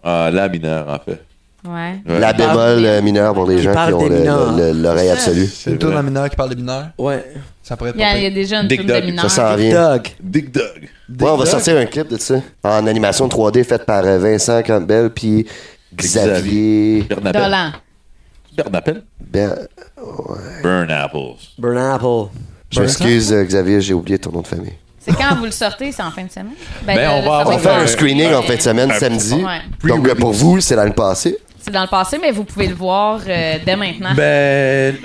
Ah, la mineure, en fait. Ouais. Ouais. La bémol mineur pour les gens qui parle ont des mineurs. l'oreille absolue. C'est une tourne en mineur qui parle de mineur. Ouais. Ça pourrait être Il y a pas déjà une Dick tune de Dog. mineur. Ça s'en vient. Doug. Big Dog. Ouais, on va sortir un clip de ça. En animation 3D faite par Vincent Campbell puis Xavier. Bernapel. Dolan. Bernapel? Burn Apples. Burn Apple. Je m'excuse, Xavier, j'ai oublié ton nom de famille. C'est quand vous le sortez, c'est en fin de semaine? Ben, on va ça avoir On être fait un bon. screening en fin de semaine, samedi. Ouais. Donc, pour vous, c'est dans le passé. C'est dans le passé, mais vous pouvez le voir dès maintenant. Ben,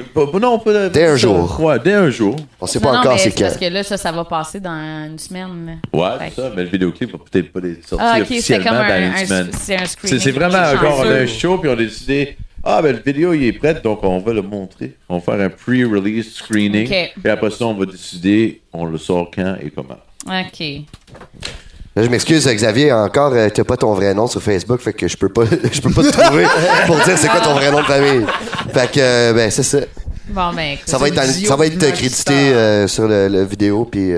non, pas Dès un jour. Ouais, dès un jour. On sait Non, pas non, encore mais c'est c'est parce quand. que là, ça va passer dans une semaine. là. Ouais, Fait c'est ça, mais le vidéoclip va peut-être pas les sortir Ah, ok, c'est officiellement comme dans un une semaine. c'est un screening. C'est vraiment Chanceux. genre, on a un show, puis on a décidé, ben le vidéo, il est prêt, donc on va le montrer. On va faire un pre-release screening. Ok. Et après ça, on va décider, on le sort quand et comment. OK. Là, je m'excuse, Xavier, encore, t'as pas ton vrai nom sur Facebook, fait que je peux pas te trouver pour dire c'est quoi ton vrai nom de famille. Fait que, ben, c'est ça. Bon, ben, écoute. Ça va être crédité sur le vidéo, puis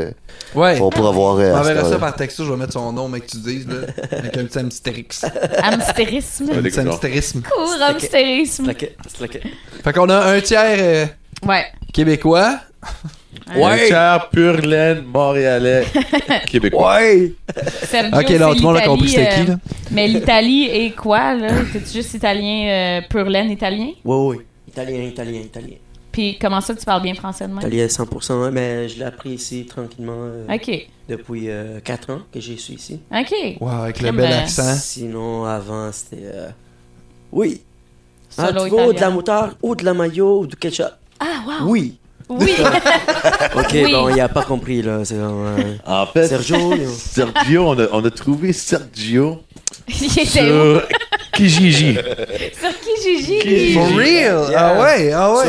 Ouais. on pourra voir. On à ce verra ça moment-là. par texto, je vais mettre son nom, mec, que tu dises, là. Avec un petit amstérix. Hamstérisme. Ouais. Un petit amstérisme. Cours, hamstérisme. Slack. Fait qu'on a un tiers Ouais. québécois. Un tiers pur laine montréalais québécois. Ouais! Sergio, Ok, là, c'est tout le monde a compris l'Italie, c'était qui, là. Mais l'Italie est quoi, là? C'est juste italien, pur laine italien? Ouais. Italien. Puis comment ça, tu parles bien français de même? Italien 100%, mais je l'ai appris ici tranquillement OK. depuis 4 ans que je suis ici. OK. Wow, avec le Comme, bel accent. Sinon, avant, c'était. Oui. Solo Tu veux de la italien. moutarde ou de la mayo ou du ketchup? Ah, wow. Oui. Oui. Ok, Oui. bon, il a pas compris, là. C'est En fait, Sergio, Sergio, on a trouvé Sergio Il était où? sur Kijiji. Sur Kijiji. For real? Yeah. Ah ouais, ah ouais.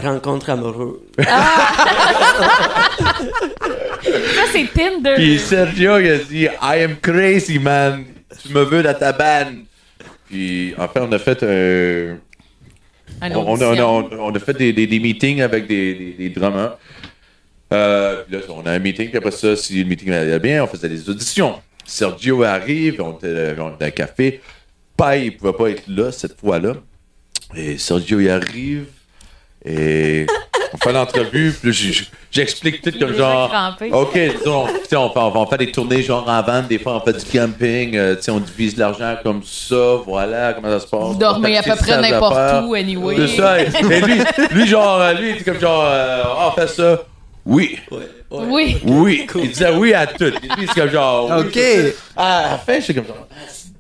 sur rencontre amoureuse. Ça, c'est Tinder. Puis Sergio, il a dit I am crazy, man. Tu me veux dans ta band. Puis, en fait, on a fait Un on a fait des meetings avec des drummers. Puis là, on a un meeting, puis après ça, si le meeting allait bien, on faisait des auditions. Sergio arrive, on était dans un café. Pai, il pouvait pas être là cette fois-là. Et Sergio, il arrive, et on fait l'entrevue, puis là, j'explique tout comme genre... Crampé. OK, disons, on va faire des tournées genre en van, des fois on fait du camping, on divise l'argent comme ça, voilà comment ça se passe. Vous dormez à peu près n'importe où, anyway. C'est ça, et lui genre, lui, il était comme genre, on fait ça, oui, Oui. oui, il disait oui à tout. Lui, c'est comme genre, oui. Ok. À la fin, je suis comme genre,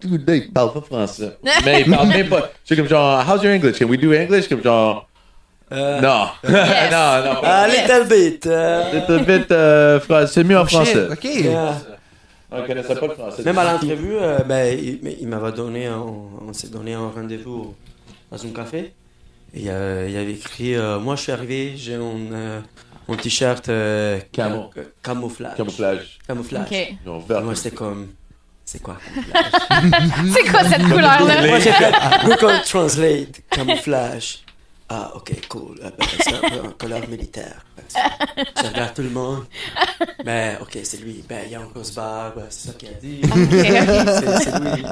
tout là, il parle pas français. Mais il parle même pas. Je suis comme genre, how's your English? Can we do English? Comme genre, non. Yes. non. A little bit. Little bit, c'est mieux en français. Ok. Yeah. On connaissait pas le français. Même à l'entrevue, il m'avait donné, on s'est donné un rendez-vous dans un café. Et il avait écrit, moi je suis arrivé, j'ai mon t-shirt camouflage. Camouflage. OK. Genre vert. Moi c'était comme, c'est quoi? C'est quoi cette couleur-là? Moi j'ai fait Google Translate, camouflage. Ah ok, cool. C'est un peu en couleur militaire. Je regarde tout le monde. Ben ok, c'est lui. Ben il y a un grosse barbe, c'est ça qu'il a dit. C'est lui.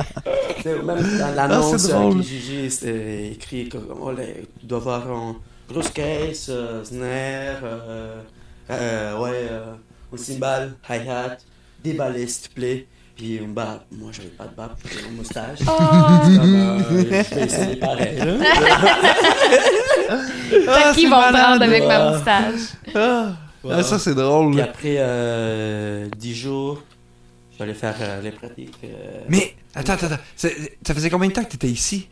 C'est même dans l'annonce c'est drôle. Kijiji, c'était écrit que tu dois avoir une grosse caisse, snare, un cymbale, hi-hat, des balais s'il te plaît. Puis une barbe. Moi j'avais pas de barbe, j'avais une moustache. Je vais essayer pareil. Fait qu'ils vont prendre avec ma moustache. Ah, ça c'est drôle. Puis après 10 jours, j'allais faire les pratiques. Mais, attends. Ça faisait combien de temps que t'étais ici?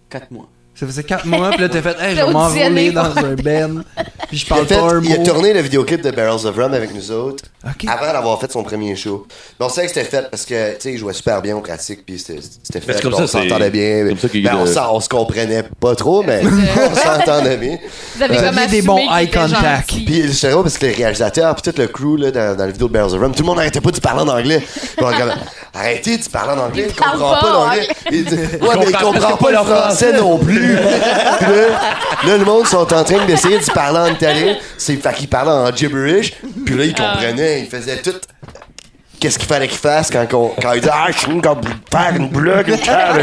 4 mois. Ça faisait 4 mois, puis là t'as fait, hey, je T'as vais m'enrouler auditionné dans pour- un ben, puis je Il a, parle fait- pas un il a mot. tourné le vidéoclip de Barrels of Rum avec nous autres Ok. avant d'avoir fait son premier show. Mais on savait que c'était fait parce que, tu sais, il jouait super bien aux pratiques, puis c'était Mais fait, c'est comme on ça, c'est- s'entendait bien. comme ça qu'il y Ben, a de- on se comprenait pas trop, mais on s'entendait bien. Vous avez Vous comme aviez des assumé bons qu'il eye était contact. gentil. Puis c'est drôle parce que les réalisateurs, puis tout le crew là, dans la vidéo de Barrels of Rum, tout le monde n'arrêtait pas de parler en anglais. Puis on était comme, arrêtez de parler en anglais, il parle comprend pas pas l'anglais. anglais. Il dit, ouais, mais il comprend presque pas le leur français non plus. Puis là, le monde sont en train d'essayer de se parler en italien. Fait qu'il parlait en gibberish. Puis là, il comprenait, il faisait tout. Qu'est-ce qu'il fallait qu'il fasse quand il disait ah, je suis comme faire une blague, une carte.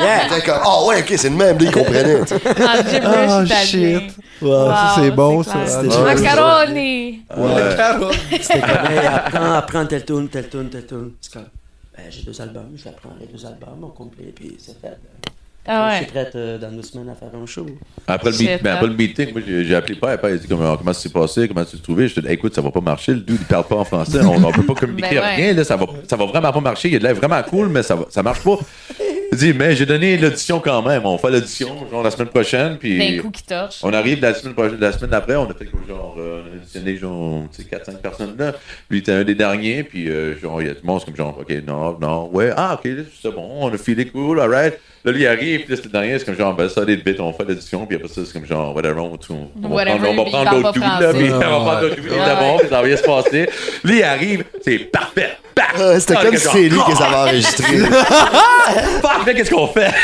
Il était comme ah ouais, ok, c'est le même, là, il comprenait. tu sais. En gibberish Oh italien. shit. Wow, ça c'est bon ça. clair. C'était Macaroni. C'était comme, hey, apprends tel tune. C'est comme, j'ai 2 albums, je vais apprendre les 2 albums au complet, puis c'est fait. Ah Je ouais. suis prête dans 2 semaines à faire un show. Après Shit, après le meeting, moi, j'ai appelé Père. Père, il a dit comment ça s'est passé, comment tu te trouvais. Je te dis, écoute, ça va pas marcher. Le dude, il parle pas en français. On peut pas communiquer Ben ouais. rien. Là, ça va vraiment pas marcher. Il a de l'air vraiment cool, mais ça marche pas. Il dit, mais j'ai donné l'audition quand même. On fait l'audition genre la semaine prochaine. Puis D'un coup qui torche. on arrive la semaine d'après, on a fait comme genre, on a auditionné genre 4-5 personnes là. Lui, il était un des derniers. Puis genre, il y a tout le monde, c'est comme genre, ok, non, ouais, ah, ok, là, c'est bon, on a filé cool, alright. Là, lui, il arrive, puis là, c'est le dernier, c'est comme genre, ben, ça, des bits, on fait l'audition, puis après ça, c'est comme genre, whatever, on va Whatever, prendre il parle l'autre pas tout, là, français. puis on va prendre l'autre tout, Ouais. d'abord, puis ça va bien se passer. Lui, il arrive, c'est parfait, paf! C'était Ah, comme le si gars, c'est lui genre, qui les avait enregistrés. Parfait, qu'est-ce qu'on fait?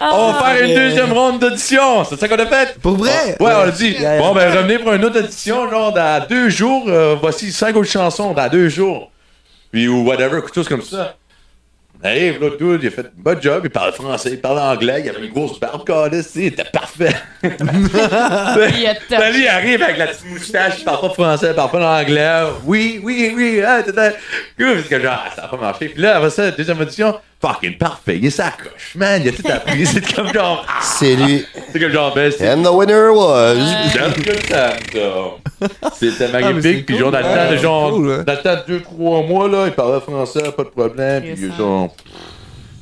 On va faire une deuxième ronde d'audition. C'est ça qu'on a fait? Pour vrai? Ouais, on a dit, bon, ben, revenez pour une autre audition, genre, dans 2 jours. Voici 5 autres chansons dans 2 jours. Puis, ou whatever, quelque chose comme ça. Arrive, l'autre dude, il a fait un bon job, il parle français, il parle anglais, il avait une grosse barbe, câlisse, tu sais, il était parfait. Il a top. Là, lui, il arrive avec la petite moustache, il parle pas français, il parle pas anglais. Oui, ah, c'est que genre, ça a pas marché. Puis là, après ça, deuxième audition, fucking parfait, il est sa coche, man, il a tout appris, c'est comme genre, C'est lui. c'est comme genre, ben, c'est And the winner was. just good time, ça. C'était mais magnifique, c'est puis cool, genre, dans le temps de ouais, genre, cool, ouais. dans le temps de 2-3 mois, là, il parlait français, pas de problème, puis genre,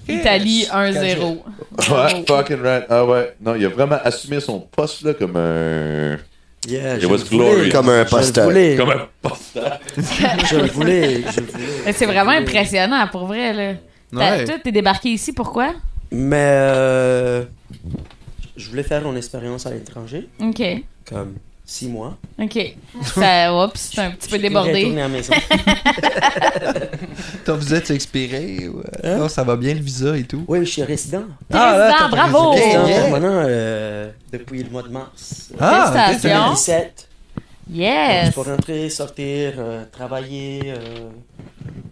Italie 1-0. Ouais, fucking right. Ah ouais. Non, il a vraiment assumé son poste là comme un. Yeah, It was glorious. Comme un Je le posteur. voulais. Comme un posteur. Je le voulais. Mais c'est vraiment impressionnant, pour vrai, là. Ouais. Toi, t'es débarqué ici, pourquoi? Mais je voulais faire une expérience à l'étranger, OK. comme 6 mois. OK. Ça, oups, c'est un petit peu débordé. Retourner à la maison. Ton visa, tu expiré? Ou... Hein? Non, ça va bien le visa et tout. Oui, je suis résident. Président, bravo! Résident yeah. permanent depuis le mois de mars. Félicitations. 2017. Yes! Je peux rentrer, sortir, travailler,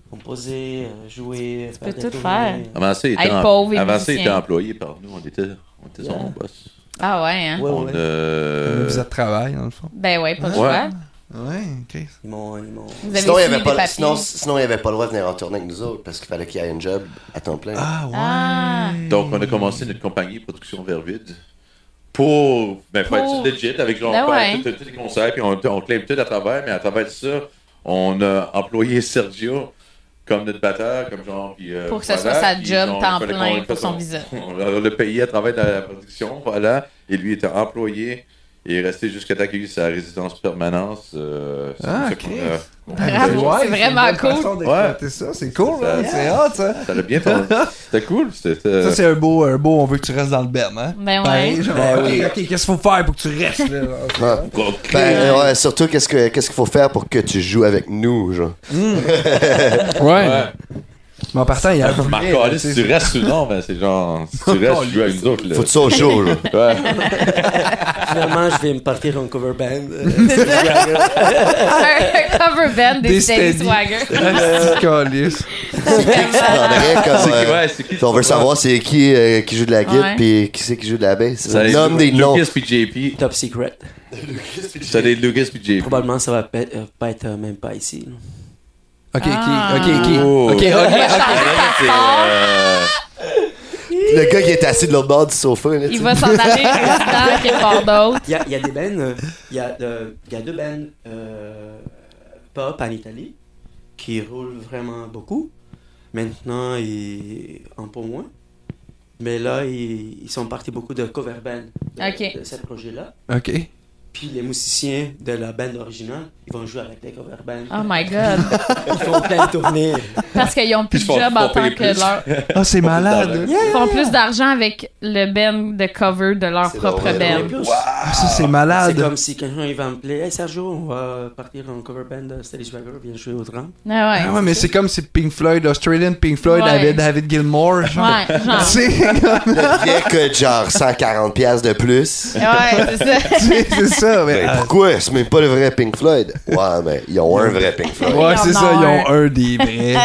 composer, jouer, peux des tout tournées. faire. Avant ça, il était, Être pauvre et avant ça, il musicien. était employé par nous. On était son boss. Ah ouais, hein? Ouais, On ouais. Un visa de travail, dans le fond. Ben ouais, pas de Ouais. choix. Ouais, ok. Ils m'ont... Vous avez Sinon, il signé avait des pas, papiers. sinon, il avait pas le droit de venir en tournée avec nous autres parce qu'il fallait qu'il y ait un job à temps plein. Ah, ouais. Ah. Donc, on a commencé notre compagnie de production vers vide pour faire Pour- du legit avec genre Ben faire ouais. tous les concerts, puis on claim tout à travers, mais à travers de ça, on a employé Sergio comme notre batteur, comme genre. Puis, Pour que ça voilà, soit sa puis job genre, temps il fallait plein qu'on pour fasse son visa. On l'a payé à travers de la production, voilà, et lui était employé. Il est resté jusqu'à temps qu'il ait eu sa résidence permanente. C'est Ah, ça ok. Bravo, Ouais, c'est vraiment une bonne cool. façon d'exploiter ça. C'est cool, Ça- hein? C'est hot, ça. Ça l'a bien fait. C'était cool. C'était. Ça, c'est un beau, on veut que tu restes dans le berne, hein? Ben ouais. Pareil, genre, Ben ok, oui. ok, qu'est-ce qu'il faut faire pour que tu restes, là? Ouais. Ben, ouais, surtout, qu'est-ce qu'il faut faire pour que tu joues avec nous, genre? Ouais. Mais en partant, il y a un Marc Callis, si tu restes ou non, ben c'est genre. Si tu restes, tu joues avec nous autres. Là. Faut que tu sois au show, là. Ouais. Finalement, je vais me partir en cover band. Un cover band des Des Steady Steady. Swagger. petit calice. Prendrait comme, C'est qui, ouais, c'est qui? on veut savoir c'est qui joue de la guitare Ouais. puis qui c'est qui joue de la bass. Ça Nomme des noms. Lucas puis JP. Top secret. Ça des Lucas puis JP. Probablement, ça va pas être même pas ici. là. Ok, Ah. Oh. ok. Le gars qui est assis de l'autre bord du sofa, là, tu Il sais. va s'en aller président quelque part d'autre. Il y a des bands, il y a deux bands pop en Italie qui roulent vraiment beaucoup. Maintenant, un peu moins. Mais là, ils sont partis beaucoup de cover band Ok. de ce projet-là. Ok. Puis les musiciens de la band originale, ils vont jouer avec les cover bands. Oh my god. Ils font plein de tournées. Parce qu'ils ont plus de Ils font job en pomper tant que plus. leur. Ah, c'est malade. Ils font plus d'argent avec le band de cover de leur C'est propre drôle, band. Ah, ça, c'est C'est malade. comme si quelqu'un il va me plaire. Hey Sergio, on va partir en cover band de Steady Swagger, viens jouer au drum. Ah Ah ouais, mais c'est comme si Pink Floyd, Australian Pink Floyd Ouais. avait David Gilmour. Genre. Ouais, genre. C'est comme- Le billet coûte genre 140$ de plus. Ouais, c'est ça. c'est ça. Mais, Ben, pourquoi? C'est même pas le vrai Pink Floyd. Ouais, mais ils ont un vrai Pink Floyd. ouais, Ils c'est en ça. ont Ils ont un des vrais.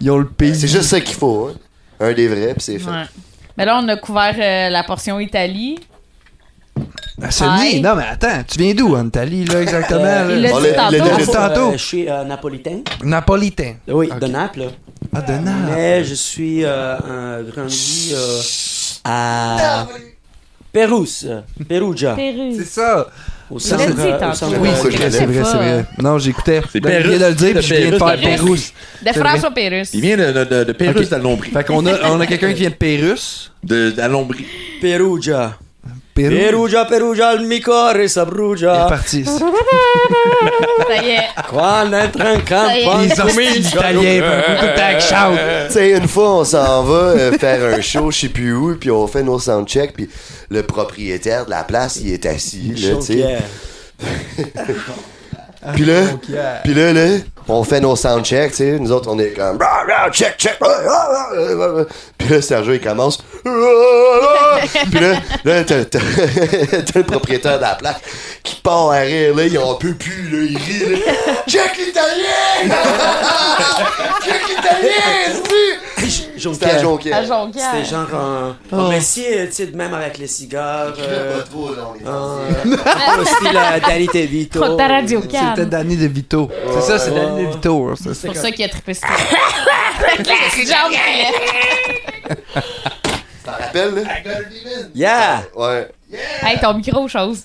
Ils ont le pays. C'est juste ça qu'il faut. Hein. Un des vrais, puis c'est fait. Ouais. Mais là, on a couvert la portion Italie. Ah, Sony, Hi. non, mais attends, tu viens d'où en Italie, là, exactement? Il là? l'a On dit l'a- tantôt. l'a- l'a- tantôt. Je suis napolitain. Napolitain. Oui, Ok. de Naples. Ah, de Naples. Mais je suis grandi à Pérouse, Perugia. Pérus. C'est ça. Au Il l'a dit tantôt. centre Oui, Ouais, c'est je vrai, sais c'est vrai, pas. c'est vrai. Non, j'écoutais. C'est Ben, il Pérus. vient de le dire, puis je viens de faire Pérus. Pérouse. De François Pérus. Il vient de Pérus Ok. à Lombrie. Fait qu'on a quelqu'un qui vient de Pérus. À Lombrie. Perugia. Pérus. Perugia, Perugia, il mi cuore Il est s'abbrugia. parti. Ça y est. Quando entra in campo, Ça y est. Les hosties d'Italiens, tout le temps que shout. Tu sais, une fois, on s'en va faire un show, je sais plus où, puis on fait nos soundchecks, puis le propriétaire de la place, il est assis, là, tu sais. Jonquière. Puis là, on fait nos soundchecks, tu sais. Nous autres, on est comme check, check. Puis là, Sergio, il commence. Puis là t'as le propriétaire de la place qui part à rire, là. Il en peut plus, là. Il rit, là. Check l'italien! Check l'italien! C'était à Jonquière. Jonquière. À Jonquière. C'était genre un récit, tu sais, même avec les cigares. Pas trop, là, on est Aussi la Danny DeVito. Trop de ta radio C'était calme. Danny DeVito. C'est ça, c'est Danny DeVito. hein, C'est pour ça qu'il a trippé sur toi. La jambe qui lève. T'en rappelles, là? Yeah! Ouais. Hey, ton micro, chose.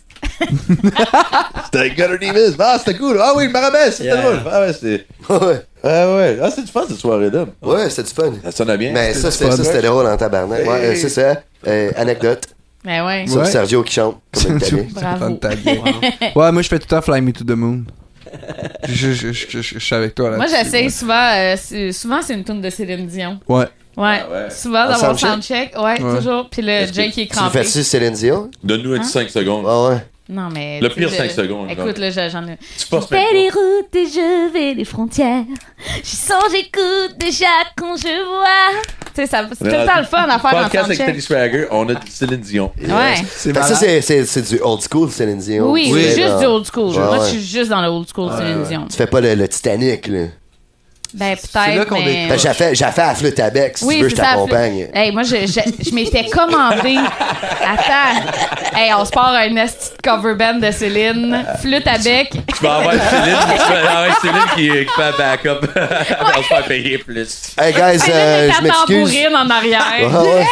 C'était Gutter Davis. Ah, c'était cool. Ah oui, le Marabès, c'était Yeah. drôle. Ah ouais, c'était. Ouais. Ah ouais. Ah, c'est du fun, cette soirée-là. Ouais, c'était du fun. Ça sonnait bien. Mais ça, c'était drôle en tabarnak. Ouais, c'est ça. Anecdote Ben ouais. sur Ouais. Sergio qui chante comme une tannée. Bravo. Ouais, moi je fais tout le temps Fly Me to the Moon. Je suis avec toi là. Moi, j'essaie souvent. Souvent, c'est une tune de Céline Dion. Ouais. Ouais. Ah ouais. Souvent, En dans mon soundcheck? soundcheck. Ouais, Ouais. toujours. Puis le Est-ce que Jake qui est Tu le crampé. fais-tu Céline Dion? Donne-nous un petit 5 secondes. Ah ouais. Non, mais. Le tu sais, pire 5 secondes. Écoute, là, j'en ai. Tu forces Je fais les routes et je vais les frontières. Je sens, j'écoute déjà quand je vois. Tu sais, c'est tout le temps le fun à faire en Podcast avec Teddy soundcheck. Swagger, on a Céline Dion. Ouais. C'est Fait que ça, malade. c'est du old school Céline Dion. Oui, Tu c'est fais juste dans- du old school. Ouais, Moi, ouais. je suis juste dans le old school Céline Dion. Tu fais pas le Titanic, là. Ben, C'est là peut-être, qu'on mais. décroche. Ben, j'ai fait à flûte à bec, si Oui, tu veux, c'est je ça, t'accompagne. Hey, moi, je m'étais commandé. Attends. Hey, on se part un esti de cover band de Céline. Flûte à bec. Tu vas avoir Céline qui fait un backup. On va se faire payer plus. Hey, guys, Céline avec je la m'excuse. tambourine en arrière. Ouais, ouais.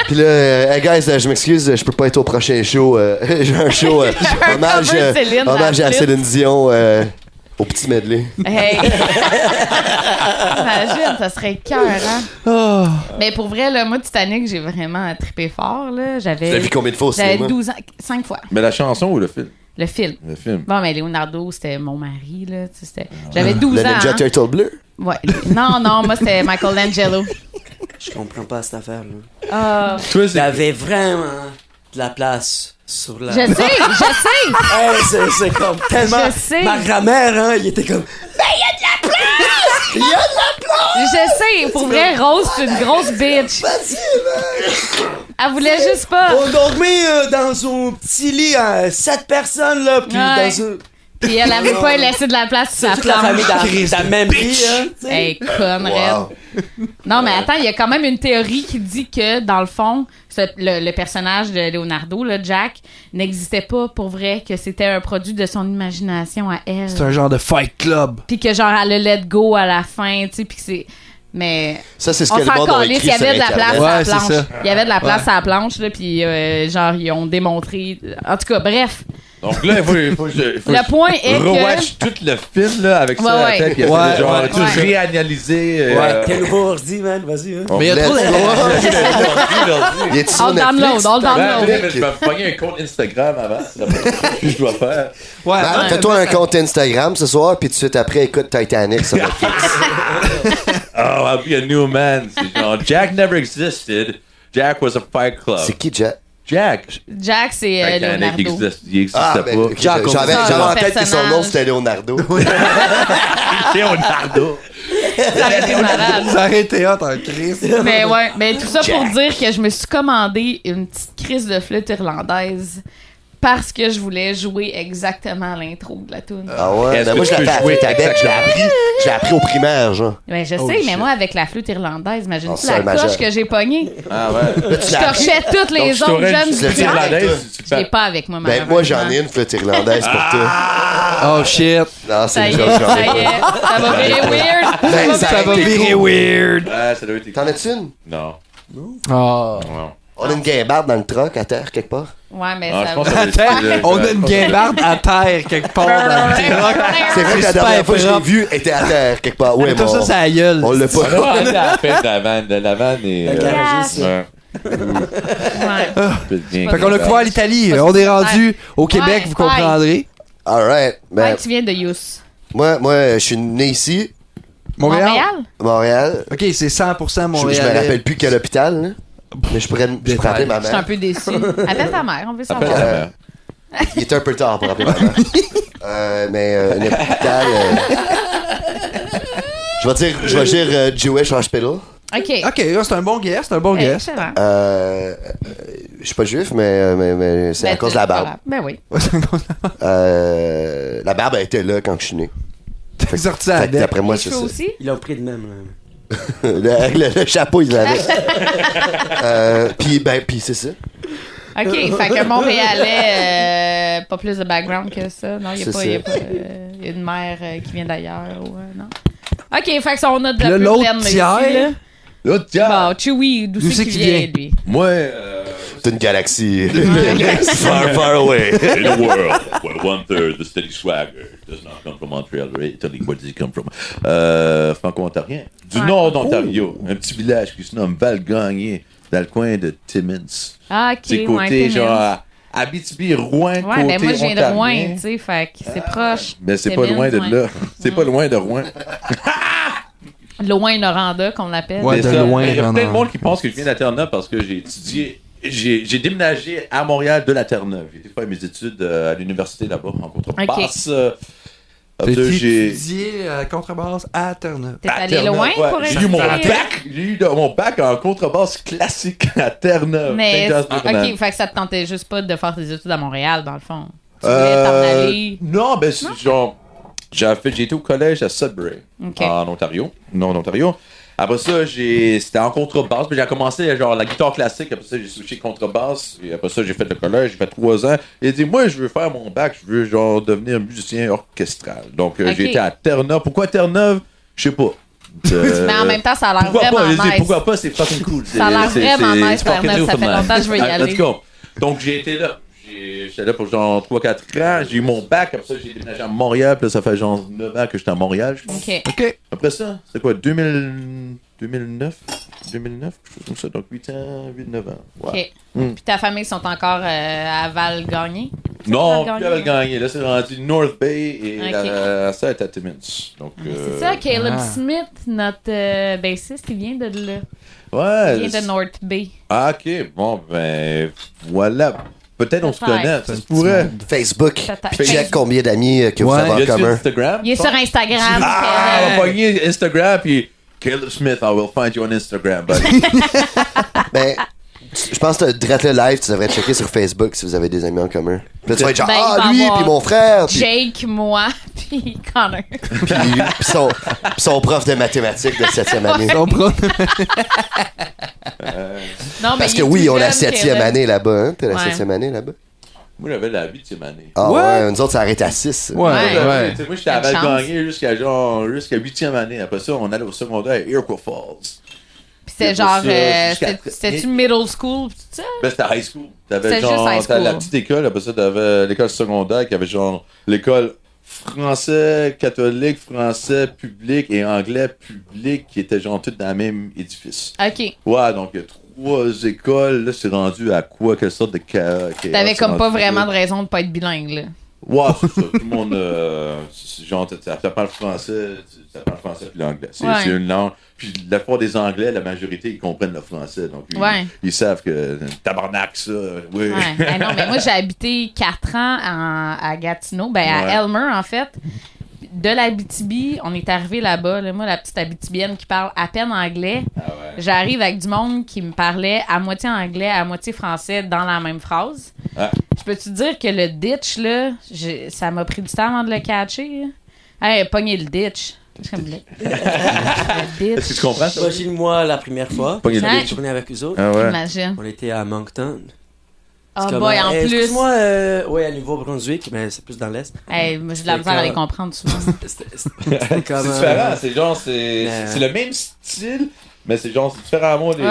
Puis là, hey guys, je m'excuse, je peux pas être au prochain show. J'ai un show hommage, cover de Céline hommage dans à la Céline Dion au petit medley. Hey. Imagine, ça serait cœur, hein? Oh. Mais pour vrai, là, moi, Titanic, j'ai vraiment trippé fort, là. Tu l'as vu combien de fois au J'avais cinéma? 12 ans, 5 fois. Mais la chanson ou le film? Le film. Le film. Bon, mais Leonardo, c'était mon mari, là. Tu sais, j'avais 12 Le ans. Ninja hein. Turtle bleu? Ouais. Non, moi, c'était Michelangelo. Je comprends pas cette affaire-là. Ah. Toi, Il y avait vraiment de la place sur la... Je sais. Hey, c'est comme tellement... Je sais. Ma grand-mère, hein, il était comme... Je sais. Pour vrai, Rose, c'est une grosse bitch. Elle voulait juste pas. On dormait dans un petit lit à 7 personnes, là, puis Ouais. dans un... Puis elle avait pas laissé de la place sur sa Toute la famille planche. dans le même lit, hein, tu sais. Hey, conne, Wow. Non, mais attends, il y a quand même une théorie qui dit que, dans le fond, le personnage de Leonardo, là, Jack, n'existait pas pour vrai, que c'était un produit de son imagination à elle. C'est un genre de fight club. Puis que, genre, elle a let go à la fin, tu sais, puis que c'est... Mais Ça, c'est ce on que le s'en monde a calisse, écrit il y avait sur de la place Internet. Ouais, à la c'est planche. ça. Il y avait de la place Ouais. à la planche, là, puis genre, ils ont démontré... En tout cas, bref. Donc là, il faut Le point est que... rewatch tout le film là, avec ça Ouais, à la ouais. tête. Puis Ouais, genre, ouais. tout Ouais. réanalyser. Ouais, quel nouveau ordi, man, vas-y, hein. Mais il y a trop Let's de... go. Il est sur On le Netflix? download, on le download. Ouais, mais je vais me pogner un compte Instagram avant. C'est la première chose que je dois faire. Ouais, Ben, fais-toi un compte Instagram ce soir, puis tout de suite après, écoute Titanic sur Netflix. Oh, I'll be a new man. C'est genre, Jack never existed. Jack was a fight club. C'est qui, Jack? Jack. Jack, c'est Titanic Leonardo. il existait Ah, pas. ben, ok, Jack, j'avais on- en tête que son personnage. nom, c'était Leonardo. Leonardo. Ça aurait été malade. Ça aurait été hot en crise. Mais ouais, mais tout ça pour dire que je me suis commandé une petite crise de flûte irlandaise parce que je voulais jouer exactement l'intro de la tune. Ah ouais? Est-ce Ben, que moi, tu je l'ai peux fait à jouer flûte à bec. exactement? Je l'ai appris au primaire, genre. Ouais, je sais, Oh, mais shit. moi, avec la flûte irlandaise, imagine-tu Oh, la sol majeur. coche que j'ai pognée? Ah ouais. Là, tu Je l'as appris? torchais toutes les Donc, tu autres t'aurais jeunes une du flûte flûte primaire. irlandaise, tu Je l'ai fais- pas avec moi, Ben, moi, j'en ai une flûte irlandaise pour toi. Oh shit. Non, c'est Ça y une est, joke, j'en ça ai y est. pas. Ça va virer weird. Ben, Ça va aurait été virer cool. weird. Ah, ça doit être. T'en as-tu une? Non. Oh. Non. On a une guimbarde dans le truck à terre, quelque part. Ouais, mais Ah, ça je pense va. que ça doit être- On a une guimbarde à terre quelque part dans le truck. C'est vrai que la super dernière fois que je l'ai propre. vu, elle était à terre, quelque part. Ouais, Tout bon, ça, c'est à gueule. on l'a On a pas. arrêté à la fin de la vanne. De la vanne et. Le garagiste. ouais. Ouais. Bien. Fait qu'on a couvert l'Italie. On est rendu au Québec, Ouais, vous comprendrez. Alright. Ben, Ouais, tu viens de Yous. moi, je suis né ici, Montréal? Montréal. Ok, c'est 100% Je Montréal. me rappelle plus quel hôpital, là. Mais je pourrais appeler ma Je suis un mère. peu déçu. Appelle ta mère, on veut Appelle savoir. ta mère. Il était un peu tard pour appeler ma mère. Mais un hôpital. Je vais dire Jewish Hospital. OK. Ok, là, c'est un bon guess, c'est un bon guess. Excellent. Je suis pas juif, mais c'est à Ben, cause de la barbe. Ben oui. La barbe, elle était là quand je suis né. T'es sorti à Fait la que dette. d'après moi, Les c'est cheveux ça. aussi? Ils l'ont pris de même, là. Le chapeau, il l'avait. Puis c'est ça. OK, fait que Montréalais, pas plus de background que ça. Non, il C'est ça. y a une mère qui vient d'ailleurs. Ou, non. OK, fait que on a de la Là, plus l'autre pleine tiers. ici, là. L'autre, tiens. Bon, Chewie, d'où c'est qu'il vient, lui? Moi, toute une galaxie. Far, far away. In a world where 1/3 the steady swagger does not come from Montreal or Italy, where does he come from? Franco-ontarien. Du nord d'Ontario. Un petit village qui se nomme Val-Gagné, dans le coin de Timmins. Ah, ok, C'est ouais, côté, Timmins. genre, Abitibi, Rouen, côté Ouais, ben moi, je viens de ontarien. Rouen, tu sais, fait que c'est proche. Ben, c'est pas Timmins, loin de ouais. là. C'est pas loin de Rouen. Loin-Noranda, qu'on l'appelle. Ouais, C'est de ça. loin, Il y a vraiment. plein de monde qui pense que je viens de la Terre-Neuve parce que j'ai étudié. J'ai déménagé à Montréal de la Terre-Neuve. J'ai été faire mes études à l'université là-bas, en contrebasse. T'as Après ça, j'ai étudié à contrebasse à Terre-Neuve. T'es à allé Terre-Neuve, loin ouais. pour J'ai eu mon étudier? bac. J'ai eu mon bac en contrebasse classique à Terre-Neuve. Mais, Saint-Jean-sur-Bernard. ok, fait que ça te tentait juste pas de faire tes études à Montréal, dans le fond. Tu voulais t'en aller. Non, ben c'est genre. J'ai été au collège à Sudbury, Ok. en Ontario. Non, en Ontario. Après ça, c'était en contrebasse. Puis j'ai commencé genre la guitare classique. Après ça, j'ai switché contrebasse. Et après ça, j'ai fait le collège. J'ai fait 3 ans. Et j'ai dit, moi, je veux faire mon bac. Je veux genre devenir musicien orchestral. Donc, Ok. j'ai été à Terre-Neuve. Pourquoi Terre-Neuve? Je sais pas. Mais en même temps, ça a l'air pourquoi vraiment pas? J'ai dit, nice. pourquoi pas? C'est fucking cool. Ça a l'air vraiment nice, c'est fucking Terre-Neuve. Ça fait Newfoundland. longtemps que je veux y aller. Let's go. Donc, j'ai été là. J'étais là pour genre 3-4 ans. J'ai eu mon bac. Après ça, j'ai déménagé à Montréal. Puis là, ça fait genre 9 ans que j'étais à Montréal, je pense. Ok. OK. Après ça, c'était quoi? 2009? 2009? Quelque chose comme ça. Donc 8 ans, 8-9 ans. Ouais. Ok. Puis ta famille sont encore à Val-Gagné? Non, Val-Gagné? plus avec gagné. Là, c'est rendu North Bay et Ok. ça est à Timmins. Donc, C'est ça, Caleb Ah. Smith, notre bassiste, il vient de là. Ouais. Il vient de North Bay. Ah, ok. Bon, ben, voilà. Peut-être on se Peut-être. connaît. Ça se pourrait. Facebook. Peut-être. Puis check combien d'amis que vous Ouais. avez en Y a-tu commun. Instagram? Il est sur Instagram. Ah, on Caleb. va pogner Instagram puis Caleb Smith, I will find you on Instagram, buddy. Ben, je pense que direct le live, tu devrais checker sur Facebook si vous avez des amis en commun. Puis là, tu vas être genre, Ben, il va ah, lui, avoir puis mon frère. Puis Jake, moi, puis Connor. son prof de mathématiques de 7e année. On prend- Non, mais Parce il que est oui, tout on a la jeune, 7e Caleb. année là-bas, hein? T'as la Ouais. 7e année là-bas? Moi, j'avais la 8e année. Ah Ouais. ouais, nous autres, ça arrête à 6. Ouais, Ouais. ouais. Tu sais, moi, j'étais à Quelle Val-Gagné jusqu'à 8e année. Après ça, on allait au secondaire à Iroquois Falls. Puis c'est C'est genre, pour ça, jusqu'à- c'était-tu middle school, pis tout ça? Ben, c'était high school. T'avais C'est genre, juste high t'avais la school. petite école, après ça, t'avais l'école secondaire qui avait genre l'école français catholique, français public et anglais public qui étaient genre toutes dans le même édifice. Ok. Ouais, donc il y a 3 écoles, là, c'est rendu à quoi, quelle sorte de chaos. T'avais comme pas vraiment de raison de pas être bilingue, là. Ouais, c'est ça. Tout le monde, genre, t'apprends le français, t'apprends le français puis l'anglais. C'est Ouais. c'est une langue. Puis la plupart des Anglais, la majorité, ils comprennent le français. Donc, Ouais. ils savent que tabarnak, ça, oui. Ouais. Eh non, mais moi, j'ai habité 4 ans à Gatineau, ben à Ouais. Elmer, en fait. De l'Abitibi, on est arrivé là-bas. Là, moi, la petite Abitibienne qui parle à peine anglais, Ah ouais. j'arrive avec du monde qui me parlait à moitié anglais, à moitié français dans la même phrase. Ah. Je peux te dire que le ditch, là, ça m'a pris du temps avant de le catcher. Là. Hey, pogner le ditch. Je suis comme, le Est-ce que ditch. tu comprends ça? Imagine-moi la première fois. Pogner le Ouais. bitch. Je tournais avec eux autres. Ah ouais. Imagine. On était à Moncton. Oh C'est boy, en plus. Excuse-moi, ouais, à Nouveau-Brunswick, mais c'est plus dans l'est. Hey, moi, j'ai de la misère à les comprendre souvent. C'était comme. C'est différent, c'est genre, c'est le même style, mais c'est genre, c'est différemment, les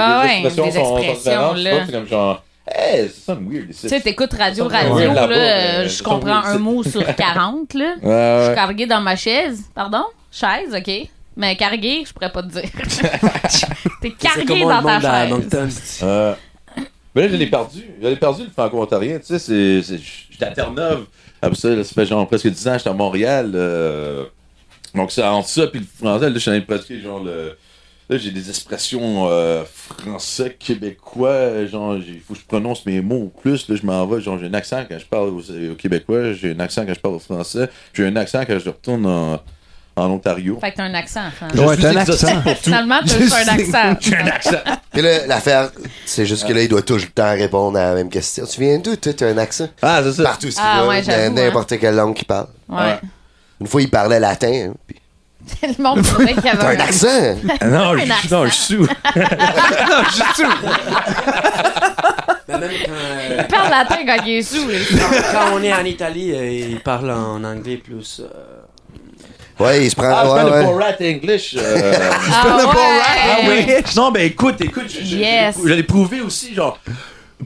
expressions des sont expressions, différentes. là. C'est pas, c'est comme genre, hey, c'est ça weird ici. Tu sais, t'écoutes radio, Ouais, là, là-bas, mais je ça, comprends oui, un c'est- mot sur 40, là. Je Ouais, suis ouais. cargué dans ma chaise. Pardon? Chaise, OK. Mais cargué, je pourrais pas te dire. T'es C'est cargué comment dans le monde ta à chaise. Moncton. Mais là, je l'ai perdu. Je l'ai perdu, le franco-ontarien. Tu sais, j'étais à Terre-Neuve. Après ça, là, ça fait genre presque 10 ans, j'étais à Montréal. Donc, c'est entre ça puis le français, là, je suis allé pratiquer genre le. Là, j'ai des expressions français, québécois. Genre, il faut que je prononce mes mots plus. Là, je m'en vais. Genre, j'ai un accent quand je parle au québécois. J'ai un accent quand je parle au français. J'ai un accent quand je retourne en Ontario. Fait que t'as un accent, enfin. Ouais, suis t'as un exotique accent. pour tout. Finalement, t'as juste un accent. J'ai un accent. Puis là, l'affaire, c'est juste que là, il doit tout le temps répondre à la même question. Tu viens d'où, toi? T'as un accent? Ah, c'est ça. Partout, ce qu'il Ah, va, ouais, j'avoue, n'importe quelle langue qu'il parle. Ouais. Une fois, il parlait latin. Hein, puis, Le monde trouvait qu'il y t'as avait un accent? Ah, non, Un je suis sous. Mais même quand, Il parle latin quand il est sous. là. quand on est en Italie, ils parlent en anglais plus. Ouais, il se prend. Ah, je ouais, parle de ouais. Borat English. Ah ouais. Non, ben écoute, je Yes. l'ai prouvé aussi, genre.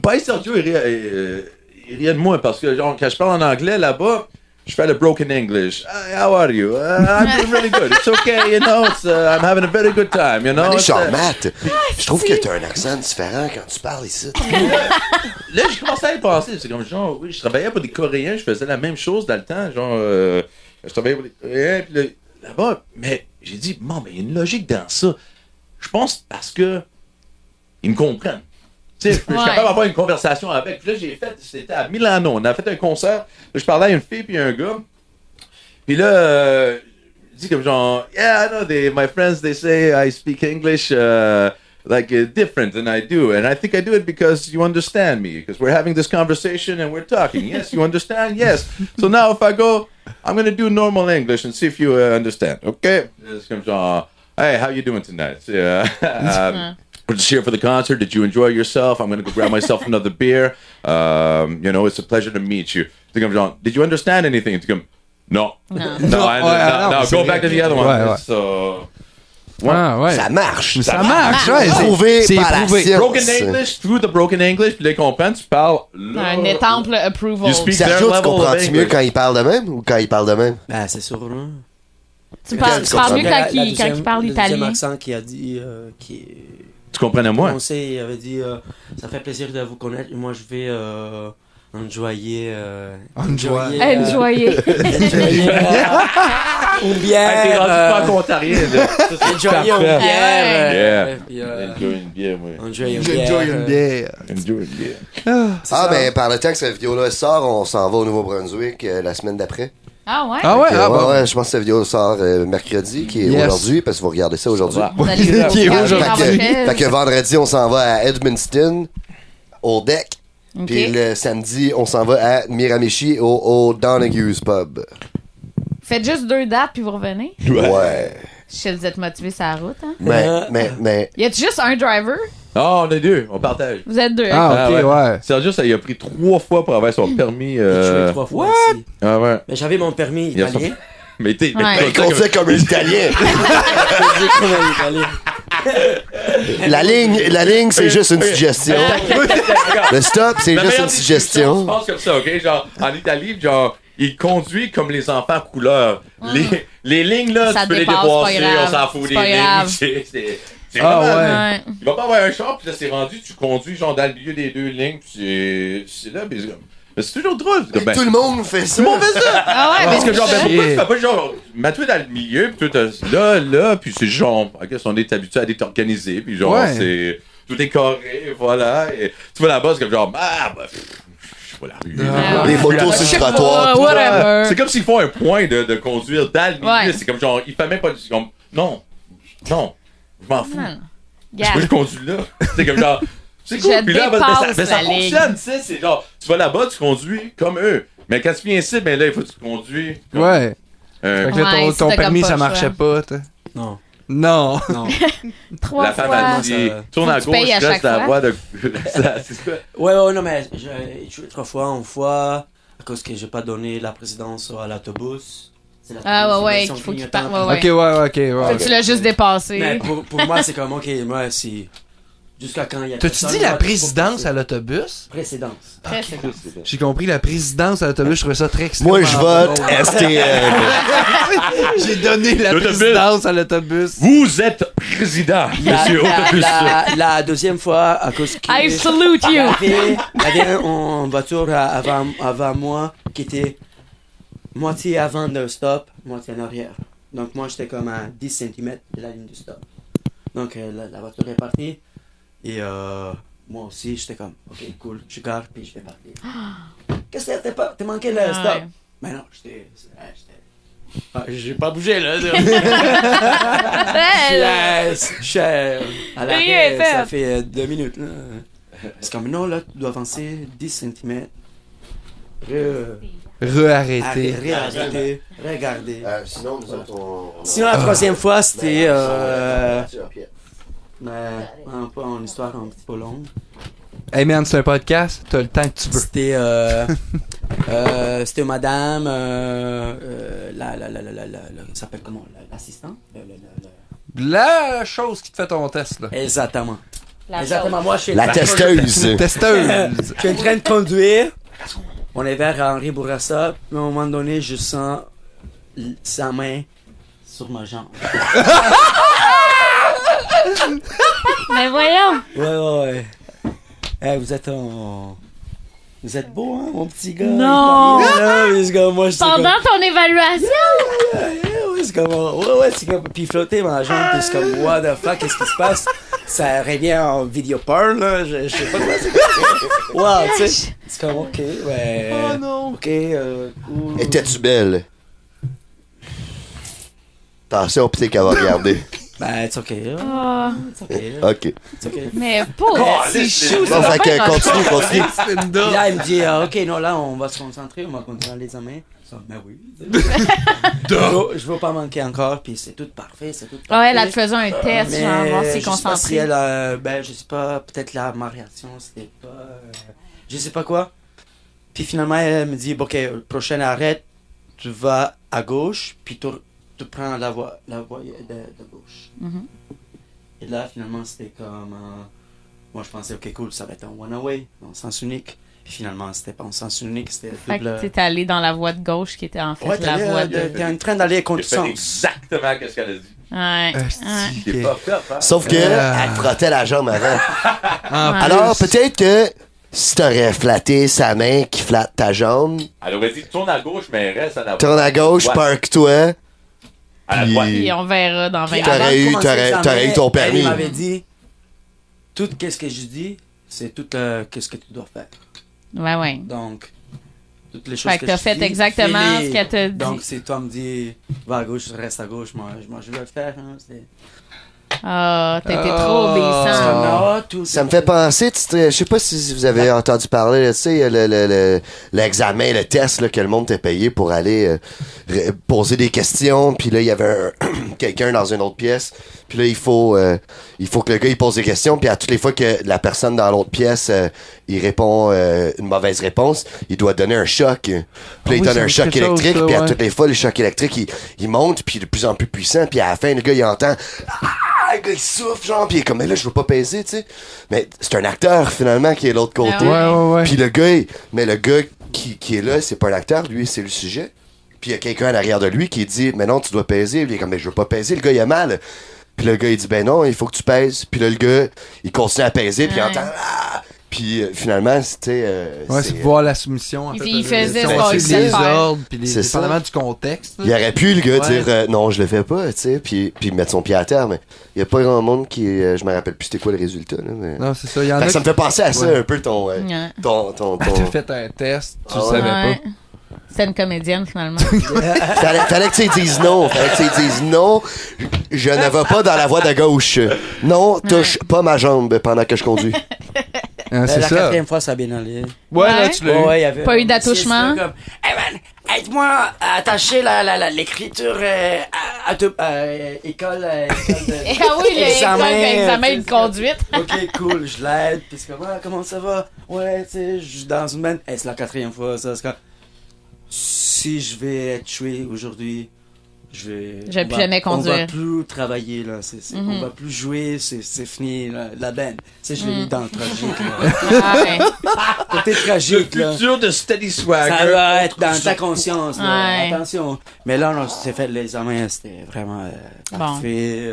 Pai Sergio, il riait de moi parce que genre, quand je parle en anglais là-bas, je fais le broken English. How are you? I'm doing really good. It's okay, you know. I'm having a very good time, you know. Allez, It's, Matt, je trouve que t'as un accent différent quand tu parles ici. Là, j'ai commencé à y penser. C'est comme genre, oui, je travaillais pour des Coréens, je faisais la même chose dans le temps. Genre, je travaillais pour des Coréens, puis là-bas. Mais j'ai dit, bon, mais il y a une logique dans ça. Je pense parce que ils me comprennent. Tu sais, je suis capable d'avoir une conversation avec. Puis là, c'était à Milano. On a fait un concert. Là, je parlais à une fille puis un gars. Puis là, je dis comme genre, yeah, I know, my friends, they say I speak English different than I do. And I think I do it because you understand me. Because we're having this conversation and we're talking. Yes, you understand? Yes. So now if I go, I'm going to do normal English and see if you understand. Okay? It's comme genre, hey, how you doing tonight? We're just here for the concert. Did you enjoy yourself? I'm going to go grab myself another beer. It's a pleasure to meet you. C'est comme genre, did you understand anything? C'est comme, no. No, go back to the other one. Ouais. So, Ouais. Ça marche. Ça marche, ouais. Prouvé C'est par la prouvé. science. broken English, through the broken English, puis là, ils comprennent, tu parles là. Un étample approval. You speak Sergio, their tu level of comprends-tu mieux English. quand il parle de même ou quand il parle de même? Ben, c'est sûr, là. Tu parles mieux quand il parle Le italien. deuxième accent qui a dit, Tu comprenais moi? il avait dit, ça fait plaisir de vous connaître. Moi, je vais enjoyer. Enjoyer. Une bière. T'es rendu pas ontarien. Enjoyer une bière. Enjoy une bière, moi. Enjoyer une J'enjoy une bière. Enjoy une bière. Mais par le temps que cette vidéo-là sort, on s'en va au Nouveau-Brunswick la semaine d'après. Ah ouais? Ah ouais, Ouais, je pense que cette vidéo sort mercredi, qui est Yes. aujourd'hui, parce que vous regardez ça aujourd'hui. Vous allez Qui est faire aujourd'hui. un Fait que vendredi, on s'en va à Edmundston, au deck. Ok. Puis le samedi, on s'en va à Miramichi, au Donahue's Pub. Faites juste 2 dates puis vous revenez. Ouais. Je sais que vous êtes motivés sur la route. Hein? Mais. Y a-tu juste un driver? Ah, on est deux, on partage. Vous êtes 2. Ah, ok, ouais. Sergio, ça il a pris 3 fois pour avoir son permis. J'ai tué 3 fois ici. Ah ouais. Mais j'avais mon permis Il a son- italien. Mais t'es. Ouais. Il conduisait comme un Italien. J'ai comme un italien. La ligne, c'est juste une suggestion. Le stop, c'est La juste meilleure une discussion, suggestion. Je pense comme ça, ok? Genre, en Italie, genre, il conduit comme les enfants couleurs. Les lignes, là, Ça tu peux les dépasse, dépasser, c'est pas grave. on s'en fout C'est des pas grave. lignes. C'est Ah vraiment- ouais. Il va pas avoir un char, puis là, c'est rendu, tu conduis, genre, dans le milieu des deux lignes, puis c'est là, puis c'est comme. Mais c'est toujours drôle. C'est comme, ben, Tout le monde fait ça. tout le monde fait ça! Ah ouais, Parce que genre, ben, pourquoi Shit. tu fais pas genre, mets-toi dans le milieu, pis toi, là, puis c'est genre, I guess, on est habitué à être organisé, puis genre, Ouais. c'est, tout est carré, voilà, et tu vas là-bas, c'est comme genre, je suis pas la rue. Les motos sur le trottoir. Whatever. C'est comme s'ils font un point de conduire dans le milieu, Ouais. c'est comme genre, il fait même pas du, comme, non, je m'en fous. Non. Moi, je Gars, conduis là. C'est comme genre, c'est Je cool, puis là, dépasse ben, ça la ligne. fonctionne, tu sais, c'est genre, tu vas là-bas, tu conduis comme eux. Mais quand tu viens ici, ben là, il faut que tu conduis. Comme, Ouais. euh, Fait que là, Ouais, ton si t'as permis, comme ça pas le marchait pas, t'sais. Non. Non. Non. 3 la femme fois. a dit, tourne à Faut que tu gauche, payes à reste chaque à la fois. voie de. C'est ça. Ouais, non, mais j'ai tué 3 fois. Une fois, à cause que j'ai pas donné la présidence à l'autobus. C'est la Ah ouais, présidence qu'il faut qu'il clignotante. parte. Ouais, Ok, ouais. Fait que tu l'as juste dépassé. Mais pour moi, c'est comme, ok, moi, c'est. Jusqu'à quand il y a. T'as-tu personne, dit la moi, présidence faut à l'autobus? Précédence. Très, c'est cool. J'ai compris la présidence à l'autobus, je trouvais ça très extrêmement Moi, je vote drôle. STM. J'ai donné la L'autobus. présidence à l'autobus. Vous êtes président, monsieur Autobus. La deuxième fois, à cause que. I salute Il y you. avait une voiture avant moi qui était moitié avant le stop, moitié en arrière. Donc moi j'étais comme à 10 cm de la ligne du stop. Donc la voiture est partie et moi aussi j'étais comme ok cool, je garde puis je vais partir. Qu'est-ce que t'as manqué le stop? Ouais. Mais non, j'ai pas bougé là. Je suis à l'arrêt, Rien fait. ça fait 2 minutes là. C'est comme non là, tu dois avancer 10 cm. Re-arrêté. Arrêter, regarder. Sinon, nous autres, on... Sinon, la troisième fois, c'était Ben, une histoire un petit peu longue. Hey man, c'est un podcast, t'as le temps que tu veux. C'était madame, ça s'appelle comment? L'assistant? La chose qui te fait ton test, là. Exactement. Exactement, moi, je suis La testeuse. Testeuse. Je suis en train de conduire. On est vers Henri Bourassa. Puis à un moment donné, je sens sa main sur ma jambe. Mais voyons. Ouais. Vous êtes Vous êtes beau, hein, mon petit gars? Non. C'est comme moi, je suis Pendant ton évaluation? Ouais, c'est comme... Ouais, c'est comme... Puis flotter ma jambe, puis c'est comme... What the fuck, qu'est-ce qui se passe? Ça revient en vidéo porn, là. Je sais pas quoi c'est. Wow, tu sais. C'est comme, OK, ouais... Oh non. OK, cool. Étais-tu belle? Attention, pis t'es qu'elle va regarder. Ben, it's OK, là. Oh. It's OK, là. OK. It's OK. Mais pas. C'est chou, Bon, fait que continue. Puis là, il me dit, OK, non, là, on va se concentrer, on va continuer les examens. Ben oui. Je veux pas manquer encore, puis c'est tout parfait, c'est tout parfait. Ouais, là, tu faisais un test, Mais genre, voir si je sais pas si concentré. elle, je sais pas, peut-être la mariation, c'était pas... je sais pas quoi. Puis finalement, elle me dit, OK, prochaine arrête, tu vas à gauche, puis tu prends la voie de gauche. Mhm. Et là, finalement, c'était comme... moi, je pensais, OK, cool, ça va être un one-away, en sens unique. Puis finalement, c'était pas en sens unique, c'était Fait double... que t'es allé dans la voie de gauche qui était en fait Ouais, la voie de... t'es en train d'aller contre J'ai fait sens. exactement ce qu'elle a dit. Ouais. C'est pas top, hein? Sauf que elle frottait la jambe avant. En plus, Alors, peut-être que si t'aurais flatté sa main qui flatte ta jambe, Elle aurait dit tourne à gauche, mais reste à la tourne à gauche, Ouais. parque-toi, À la puis- droite. Puis on verra dans 20 Puis ans. T'aurais avant de eu- commencer t'aurais- l'examen, t'aurais eu ton permis. Elle m'avait dit, tout ce que je dis, c'est tout ce que tu dois faire. Ouais. Donc, toutes les choses Fait que t'as je fait dis, exactement fais-les. ce qu'elle t'a dit. Donc, si toi me dis, va à gauche, reste à gauche, moi je vais le faire. Hein, c'est... Ah, t'as été Oh. trop obéissant. Non, tout Ça me fait penser, je sais pas si vous avez entendu parler, tu sais, l'examen, le test là, que le monde t'a payé pour aller poser des questions, puis là, il y avait quelqu'un dans une autre pièce, puis là, il faut que le gars, il pose des questions, puis à toutes les fois que la personne dans l'autre pièce, il répond une mauvaise réponse, il doit donner un choc. Puis là, il oui, donne ça un me choc dit quelque chose, électrique, ça, puis à ouais. toutes les fois, le choc électrique, il monte, puis de plus en plus puissant, puis à la fin, le gars, il entend... Le gars, il souffle, genre, pis il est comme, mais là, je veux pas peser, tu sais. Mais c'est un acteur, finalement, qui est de l'autre côté. Ah ouais. Puis le gars, le gars qui est là, c'est pas un acteur, lui, c'est le sujet. Puis il y a quelqu'un à l'arrière de lui qui dit, mais non, tu dois peser. Puis il est comme, mais je veux pas peser, le gars, il a mal. Puis le gars, il dit, ben non, il faut que tu pèses. Puis là, le gars, il continue à peser, puis il Ouais. entend, ah! Puis finalement, c'était. Ouais, c'est voir la soumission. En Il- fait, il faisait on ce qu'on suit disait les de faire. ordres, puis C'est ça. dépendamment du contexte. là. Il aurait pu, le gars, Ouais. dire non, je le fais pas, tu sais, puis mettre son pied à terre, mais il y a pas grand monde qui. Je me rappelle plus c'était quoi le résultat, là. Mais... Non, c'est ça. Il y en Fait a que ça me fait penser à ça Ouais. un peu ton. Ouais. ton... Ah, t'as fait un test, tu le Ah savais Ouais. pas. C'était une comédienne, finalement. fallait que tu dises non. Fallait que tu dises non. Je ne vais pas dans la voie de gauche. Non, touche pas ma jambe pendant que je conduis. Ah, c'est la ça. quatrième fois, ça a bien allé. Ouais, là, Ouais. tu l'as eu. Ouais, il y avait Pas eu d'attouchement? C'est comme, hey man, aide-moi à attacher l'écriture à école de... Ah oui, l'examen de conduite. Ok, cool, je l'aide. Puis c'est comme, comment ça va? Ouais, tu sais, je suis dans une semaine. Hey, c'est la quatrième fois, ça. C'est comme, si je vais être tué aujourd'hui, je vais plus jamais On va conduire. plus travailler, là. Mhm. On va plus jouer, c'est fini, là, la band. Tu sais, je l'ai mis dans le tragique, là. Ah, ouais. Côté tragique, là. futur de Steady Swagger. Ça va être dans ta conscience, là. Ouais. Attention. Mais là, on s'est fait l'examen, c'était vraiment parfait.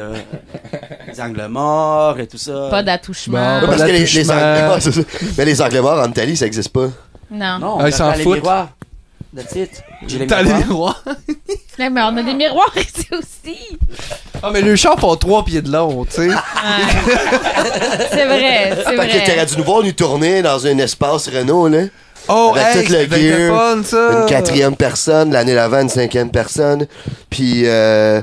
Les angles morts et tout ça. Pas d'attouchement. Bon, Parce que les d'attouchement. angles c'est ça. Mais les angles morts en Italie, ça existe pas. Non. Non, Ah, ils s'en les foutent. miroirs. That's it. J'ai les T'as les miroirs. miroirs. Ouais, mais on a des miroirs ici aussi. Ah, mais le champ font 3 pieds de long, tu sais. Ouais. C'est vrai, c'est Fait que t'aurais vrai. dû nous voir nous tourner dans un espace Renault, là. Oh, Avec hey, tout le ça devait être gear, fun, ça. Une quatrième personne, l'année d'avant, une cinquième personne. Puis le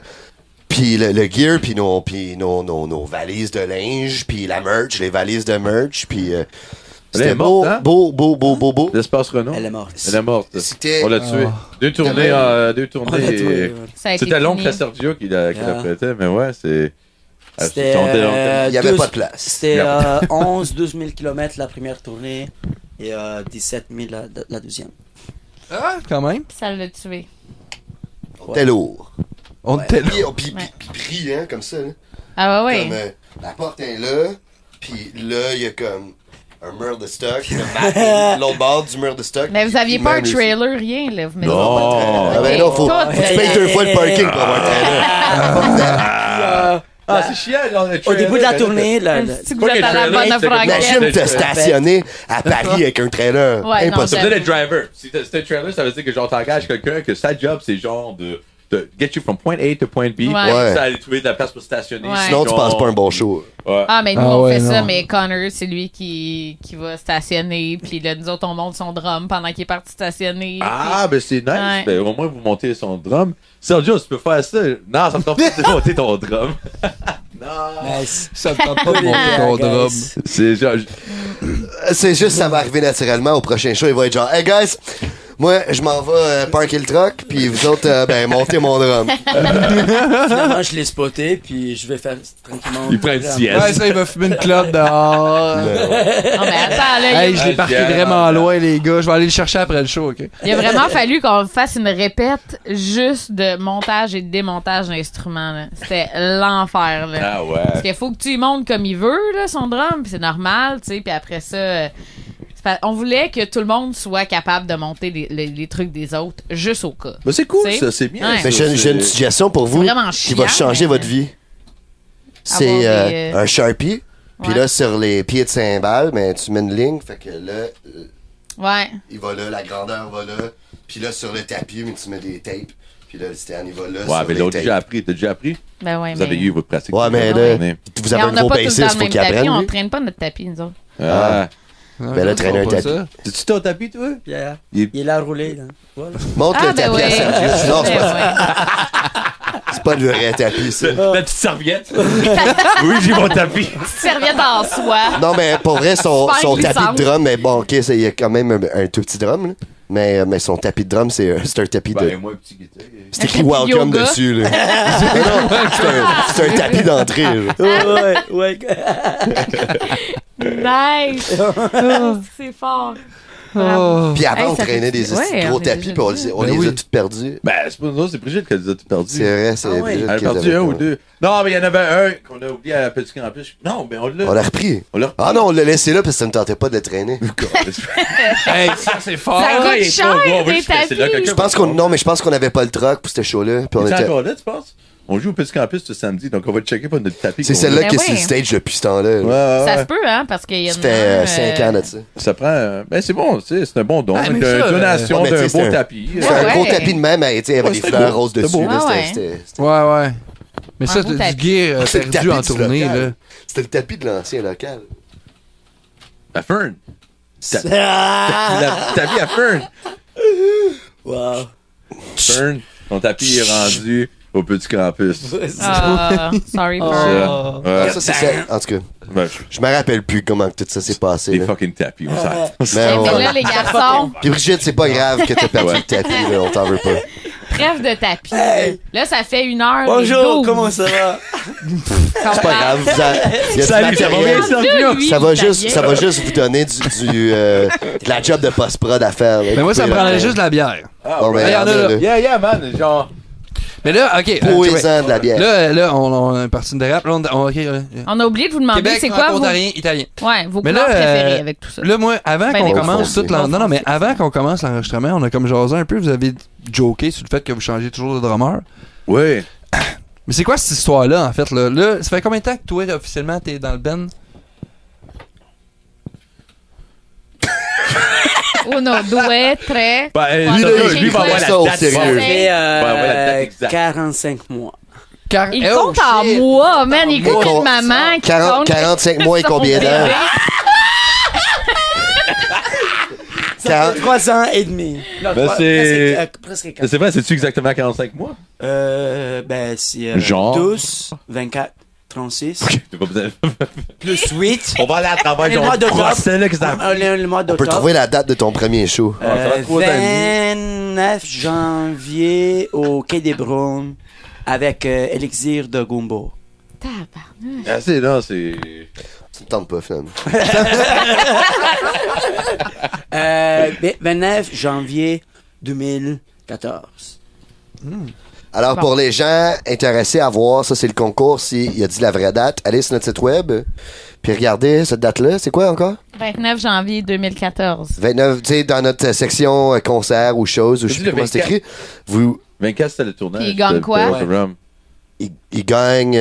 gear, puis nos valises de linge, puis la merch, les valises de merch, puis Elle est c'était morte, beau, hein? beau. L'espace Renault. Elle est morte. Elle est morte. C'était... On l'a tué. Ah. Deux tournées. On l'a tué, Et... Ça a été C'était l'oncle fini. à Sergio qui la Yeah. prêtait, mais ouais, c'est. C'était Il y avait pas de place. C'était 11-12 000 km la première tournée et 17 000 la deuxième. Ah, quand même. Ça l'a tué. C'était lourd. On était là. Puis pris, hein, comme ça, là. Ah ouais, Comme, ouais. la porte est là, Puis là, il y a comme un mur de stock. Puis l'autre bord du mur de stock. Mais vous aviez Puis pas un même le- trailer, rien, là. Vous mettez Non. Ah ben non, faut Tout. que tu payes 2 fois le parking pour avoir un trailer. Ah, c'est chiant, genre, le Au début de la trailer, tournée, Si vous êtes à la bonne franquette. Imagine te stationner à Paris avec un trailer. Ouais, non, Ça Impossible. veut dire le driver. Si c'est un trailer, ça veut dire que genre t'engages quelqu'un que sa job c'est genre de get you from point A to point B. Ouais. Ouais. Ça aller trouver de la place pour stationner. Ouais. Sinon, tu passes pas un bon show. Ouais. Ah, mais nous, Ah on ouais, fait ça, non. mais Connor, c'est lui qui va stationner. Puis là, nous autres, on monte son drum pendant qu'il est parti stationner. Ah, ben c'est nice. Ouais. Ben, au moins, vous montez son drum. Sergio, tu peux faire ça. Non, ça me tente pas de monter ton drum. Non. Nice. Ça me tente pas de monter ton drum. C'est genre. C'est juste, ça va arriver naturellement au prochain show. Il va être genre, hey guys, moi, je m'en vais parker le truck, puis vous autres, ben, montez mon drum. Finalement, je l'ai spoté, puis je vais faire tranquillement. Il prend une sieste. Ouais, ça, il va fumer une clope dehors. Non, mais attends, là, Hey, je l'ai parqué vraiment loin, les gars. Je vais aller le chercher après le show, OK? il a vraiment fallu qu'on fasse une répète juste de montage et de démontage d'instruments. Là. C'était l'enfer. Là. Ah ouais. Parce qu'il faut que tu y montes comme il veut, là, son drum, puis c'est normal, tu sais. Puis après ça, on voulait que tout le monde soit capable de monter les trucs des autres, juste au cas. Ben, c'est cool, T'sais? ça. C'est bien. Ouais. ça, Mais j'ai une suggestion pour vous vraiment qui va chiant, changer mais- votre vie. C'est Avoir des, un Sharpie. Puis Ouais. là, sur les pieds de cymbales, ben, tu mets une ligne. Fait que là, Ouais. il va là, la grandeur va là. Puis là, sur le tapis, mais tu mets des tapes. Puis là, le stand, il va là. Ouais, sur mais les l'autre, tapes. déjà appris. T'as déjà appris? Ben ouais, Vous avez mais... eu votre pratique. Ouais, mais là, Vous avez Mais un on n'a gros pas tout le temps bassiste, le faut même qu'il tapis, apprenne. on lui. traîne pas notre tapis, nous autres. Ah. Ben là, traîner un tapis. C'est-tu ton tapis, toi? Yeah. Il- Il est roulé, là. Voilà. Montre Ah, le ben tapis ouais. à Sergio. Non, c'est Ben pas, ouais. c'est pas le vrai tapis, ça. La petite serviette. Oui, j'ai mon tapis. Serviette en soie. Non, mais pour vrai, son Super tapis glissante. de drum, mais bon, ok, il y a quand même un tout petit drum, là. Mais son tapis de drum, c'est un tapis de. Ben, moi, petit guitare. C'est écrit tapis de Welcome yoga. dessus, là. Non, c'est un tapis d'entrée, là. Ouais. Nice! Oh, c'est fort. Bravo. Puis avant, Hey, on ça traînait fait- des ouais, gros on est tapis, déjà puis on, dit. on Ben les oui. a tous perdus. Ben, c'est pas nous, c'est Brigitte qui les a tout perdus. C'est vrai, c'est Ah ouais. Brigitte Elle a qui les perdu avait un ou perdus. deux. Non, mais il y en avait un qu'on a oublié à Petit Campus. Non, mais on l'a. On l'a repris. On l'a Ah non, on l'a laissé là parce que ça ne tentait pas de le traîner. Hey, ça, c'est fort. Ça Ah, coûte il est cher, trop gros. des Oui, c'est là, tapis. quelqu'un Je pense qu'on mais je pense qu'on n'avait pas le truck pour ce show-là. Puis on C'est était. encore là, tu penses? On joue au Petit Campus ce samedi, donc on va le checker pour notre tapis. C'est qu'on celle-là a. qui est Ben sur le oui. stage depuis ce temps-là. Ouais, ouais, Ça ouais. se peut, hein, parce qu'il y a Ça fait 5 ans de ça. Ça prend. Ben, c'est bon, tu sais, c'est un bon don. Ah, mais Une ça, donation ouais, mais d'un tu sais, beau c'est un- tapis. C'est Ouais, un gros ouais. tapis de même, avec Ouais, des c'était fleurs beau, roses c'était dessus. beau. là. Ah ouais. C'était- Ouais, ouais. Mais Un ça, beau t'as du tapis. gear C'est le perdu tapis en du tournée, local. là. C'était le tapis de l'ancien local. À Fern. Ah! Le tapis à Fern. Wow. Fern, ton tapis est rendu au Petit Campus. Ah, sorry for... Ça. Ouais. Ça, c'est ça. En tout cas, Ben, je me rappelle plus comment tout ça s'est passé. des là. fucking tapis, on s'arrête. Mais Hey, on- mais là, les garçons, Puis Brigitte, c'est pas grave que t'as perdu Ouais. le tapis, là, on t'en veut pas. trêve de tapis. Là, ça fait 1h. Bonjour, comment ça va? C'est pas grave, il y a Salut, du ça va matériel. bien, Sergio? Ça va juste vous donner de la job de post-prod à faire. là. Mais moi, ça me Couper, prendrait là. juste de la bière. Bon, ben, Il y en a, regardez, là. là. Yeah, yeah, man. Genre. Mais là, OK. Poison de la bière. Là, on a une partie de rap. Là, OK. On a oublié de vous demander, Québec, c'est quoi vos... ontarien, italien. Ouais, vos Mais couleurs là, préférées avec tout ça. Là, moi, avant Ben, qu'on les commence confondus. toute Non, non, mais avant qu'on commence l'enregistrement, on a comme jasé un peu. Vous avez joké sur le fait que vous changez toujours de drummer. Oui. Mais c'est quoi cette histoire-là, en fait? Là, ça fait combien de temps que toi, officiellement, t'es dans le band? Uno, due, tre. Ben, Lui, Sergio, là, lui va avoir ça la au date. sérieux. Ça fait Ouais, la date exacte. 45 mois. Il compte en mois, man. Il Moi, compte con- une maman qui 40 compte 45 mois et son combien d'heures? bébé. Ça fait 3 ans et demi. Non, Ben, c'est- presque 4. C'est vrai, c'est-tu exactement 45 mois? Ben, c'est Genre? 12, 24, 36, T'as pas besoin. plus 8. On va aller à travers Le mois d'octobre. procès, là, que ça. Le mois On peut d'octobre. trouver la date de ton premier show. ça va 3 ans et 29 janvier au Quai des Brumes avec Elixir de Gumbo. Tabarnak. Ah, c'est, non, c'est. Ça me tente pas, finalement. 29 janvier 2014. Alors, Bon. pour les gens intéressés à voir, ça, c'est le concours. Il a dit la vraie date, allez sur notre site web, puis regardez cette date-là. C'est quoi encore? 29 janvier 2014. 29, tu sais, dans notre section concert ou choses, ou je sais Dis plus le comment c'est 24. écrit. Vous, 24, c'était le tournage. Puis il gagne de quoi? Barrels of Rum. il gagne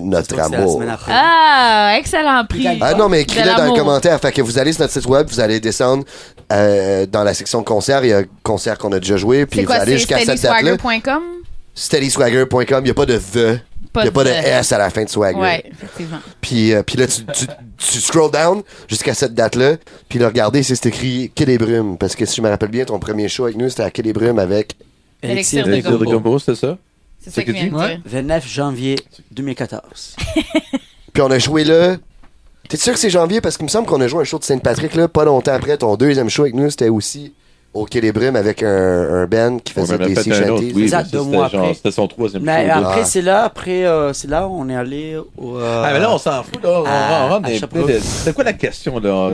notre C'est la amour. semaine après. Ah, excellent prix. Ah non, mais écrivez-le De dans les l'amour. commentaires. Fait que vous allez sur notre site web, vous allez descendre dans la section concert. Il y a un concert qu'on a déjà joué, puis C'est vous quoi, allez c'est jusqu'à cette date-là. steadyswagger.com? Steadyswagger.com, il n'y a pas de The. Il n'y a pas de S à la fin de Swagger. Ouais, effectivement. Puis là, tu scroll down jusqu'à cette date-là. Puis là, regardez, c'est écrit Quai des Brumes. Parce que si je me rappelle bien, ton premier show avec nous, c'était à Quai des Brumes avec. Élixir de Élixir de Gombo. Gombo, c'était ça? C'est ça que qu'il vient de tu dire. 29 janvier 2014. Puis on a joué là. T'es sûr que c'est janvier? Parce qu'il me semble qu'on a joué un show de Saint-Patrick là, pas longtemps après. Ton deuxième show avec nous, c'était aussi au Quai des Brumes avec un band qui On faisait en a des fait sea un autre, shanties. oui. Exact, mais ça, 2 mois c'était genre- après. C'était son troisième Mais show. là. après, Ah. c'est là, on est allé au. Ah, mais là, on s'en fout, là. On à rentre dans les Sherbrooke. plein de- C'est quoi la question, là?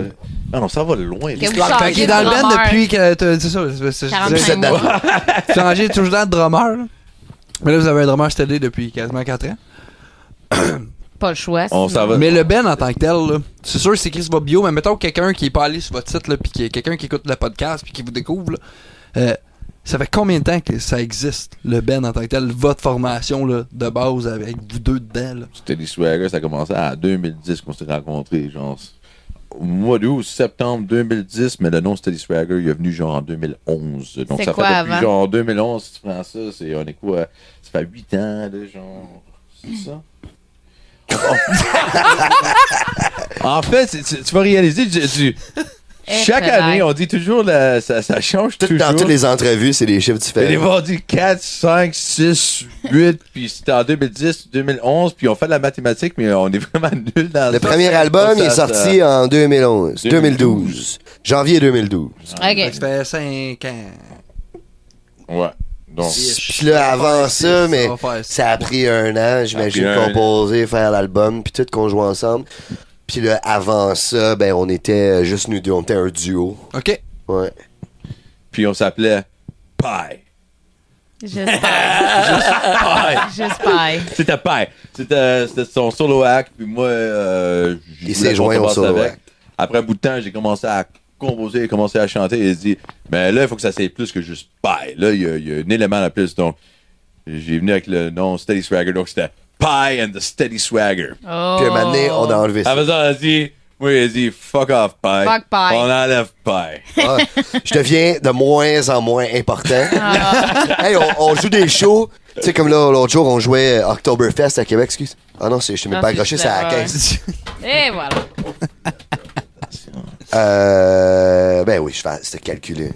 Ah non, ça va loin. Que vous Fait changez qu'il est de dans le band drummer. depuis que. C'est ça, c'est 45 date- mois. changé toujours dans le drummer. Là. Mais là, vous avez un drummer stédé depuis quasiment 4 ans. Pas le choix. On sinon. s'en va. Mais le band en tant que tel, là, c'est sûr que c'est écrit sur votre bio, mais mettons que quelqu'un qui est pas allé sur votre site, là, puis qui est quelqu'un qui écoute le podcast, puis qui vous découvre, là, ça fait combien de temps que ça existe, le band en tant que tel, votre formation là, de base avec vous deux dedans? Là? Steady Swagger, ça a commencé en 2010 qu'on s'est rencontrés, genre. Au mois d'août, septembre 2010, mais le nom Steady Swagger, il est venu genre en 2011. Donc C'est ça quoi fait depuis avant? genre 2011, si tu prends ça, on est quoi? Ça fait 8 ans, là, genre. C'est ça? En fait, tu vas réaliser, chaque année, on dit toujours, ça change toujours. Dans toutes les entrevues, c'est des chiffres Et les différents. vont dire 4, 5, 6, 8, puis c'était en 2010, 2011, puis on fait de la mathématique, mais on est vraiment nul dans Le ça. premier album, il est Ça- sorti en 2011. 2012. Janvier 2012. Fait que OK. ça fait 5 ans. Ouais. Donc, Puis là, avant ça, mais va faire ça a pris un an, j'imagine, Ça a pris un composer, faire l'album, puis tout qu'on joue ensemble. Puis là, avant ça, ben, on était juste nous deux, on était un duo. OK. Ouais. puis on s'appelait Pie. J'espère. Pie. J'espère. C'était Pie. C'était son solo act, puis moi, Il s'est joint au solo act. Après un bout de temps, j'ai commencé à composer, commencé à chanter, et il se dit, mais là, il faut que ça soit plus que juste Pie. Là, il y a un élément de plus, donc j'ai venu avec le nom Steady Swagger, donc c'était Pie and the Steady Swagger. Oh. Puis un moment donné, on a enlevé ça. Après ça, on a dit, oui, il a dit, fuck off, Pie. Fuck Pie. On enlève Pie. Ah, je deviens de moins en moins important. Ah. Hey, on joue des shows. Tu sais, comme là, l'autre jour, on jouait Oktoberfest à Québec, excuse. Ah non, je t'ai même Non, pas c'est accroché, juste c'est à la là, ouais. caisse. Et voilà. Ben oui, c'était calculé.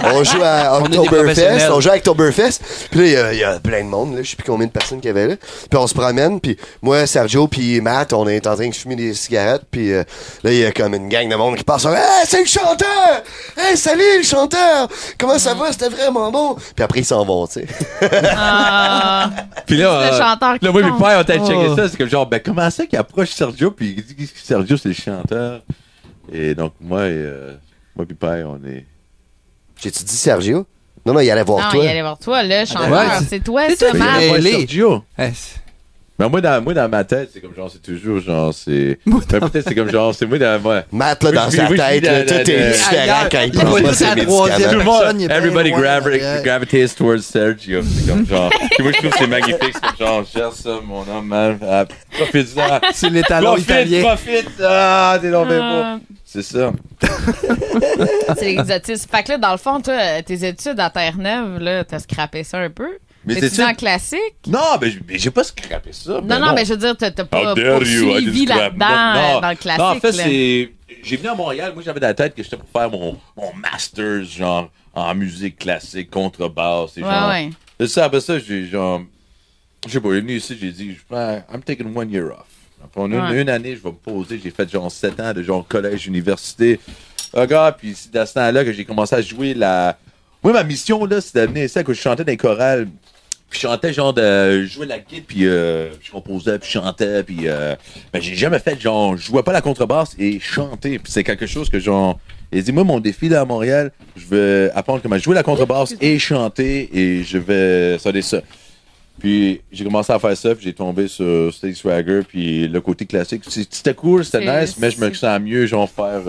On joue à On est des Oktoberfest, professionnels. on joue à Oktoberfest, puis là, il y a plein de monde, là, je sais plus combien de personnes qu'il y avait là. Puis on se promène, puis moi, Sergio, puis Matt, on est en train de fumer des cigarettes, puis là, il y a comme une gang de monde qui passe, « Hey, c'est le chanteur! Hey, salut, le chanteur! Comment ça va? C'était vraiment bon! » Puis après, ils s'en vont, tu sais. Ah. Puis là, Le chanteur qui là, moi, mes compte. pères ont été checker Oh. ça. C'est comme genre, ben, comment ça qu'il approche Sergio, puis il dit que Sergio, c'est le chanteur. Et donc, moi puis père, on est. J'ai-tu dit Sergio? Non, il allait voir Non, toi. il allait voir toi, le chanteur. Ouais, c'est toi, c'est ça, toi, Matt. mais- Moi, les- Sergio. Hey, Mais moi, dans ma tête, c'est comme genre, c'est toujours genre, c'est. Ben, peut-être c'est comme genre, c'est moi dans moi. Matt, là, Moi, dans je sa vis- moi, je tête, vis là, dans- tout est dans- différent ailleurs. quand il Là, prend il pas est ses à la troisième médicaments. Tout le monde, personne, il est bien everybody loin, ouais. gravitates towards Sergio. C'est comme genre. Puis moi, je trouve que c'est magnifique. C'est comme genre, gère ça, mon homme, man. Ah, profite-en. c'est l'étalon italien. Profite. Ah, t'es donc bien beau. Ah. C'est ça. C'est l'exotisme. Fait que là, dans le fond, toi, tes études à Terre-Neuve, là, t'as scrappé ça un peu. Mes T'es-tu en études- classique? Non, mais j'ai pas scrappé ça. Non, non, mais je veux dire, t'as pas How dare you, I poursuivi didn't scrap. là-dedans, Non, dans le classique. Non, en fait, là. c'est. J'ai venu à Montréal, moi j'avais dans la tête que j'étais pour faire mon master's, genre, en musique classique, contrebasse, et Ouais, genre. ouais. C'est ça, après ça, j'ai genre. Je sais pas, j'ai venu ici, j'ai dit, I'm taking 1 year off. Après Ouais. une année, je vais me poser, j'ai fait genre 7 ans de genre collège, université. Regarde, puis c'est à ce temps-là que j'ai commencé à jouer la. Moi, ma mission, là, c'était d'amener ça, que je chantais dans les chorales. Puis je chantais genre de jouer la guitare, puis je composais, puis je chantais, puis ben j'ai jamais fait genre, je jouais pas la contrebasse et chanter, puis c'est quelque chose que genre Il dit, moi, mon défi là à Montréal, je vais apprendre comment jouer la contrebasse et chanter et je vais sonner ça. Puis j'ai commencé à faire ça, puis j'ai tombé sur Steady Swagger, puis le côté classique. C'était cool, c'était nice, mais je me sens mieux, genre faire...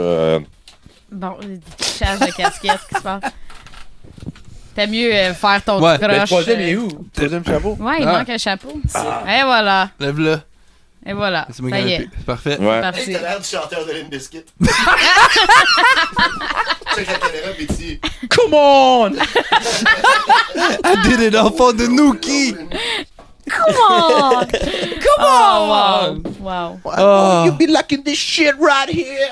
Bon, des charges de casquette qui se passe. T'as mieux faire ton Ouais, Mais le croche. troisième est où? Le troisième chapeau? Ouais, il Ah. manque un chapeau. Et voilà. Lève-le. Et voilà. C'est moi Ça qui y ai est. épée. C'est parfait. Ouais. Hey, Parfait. t'as l'air du chanteur de Limp Bizkit. Check la caméra, pis dis... Come on! I did it en fond de Nookie! Come on! Come on! Wow. Oh. You be liking this shit right here!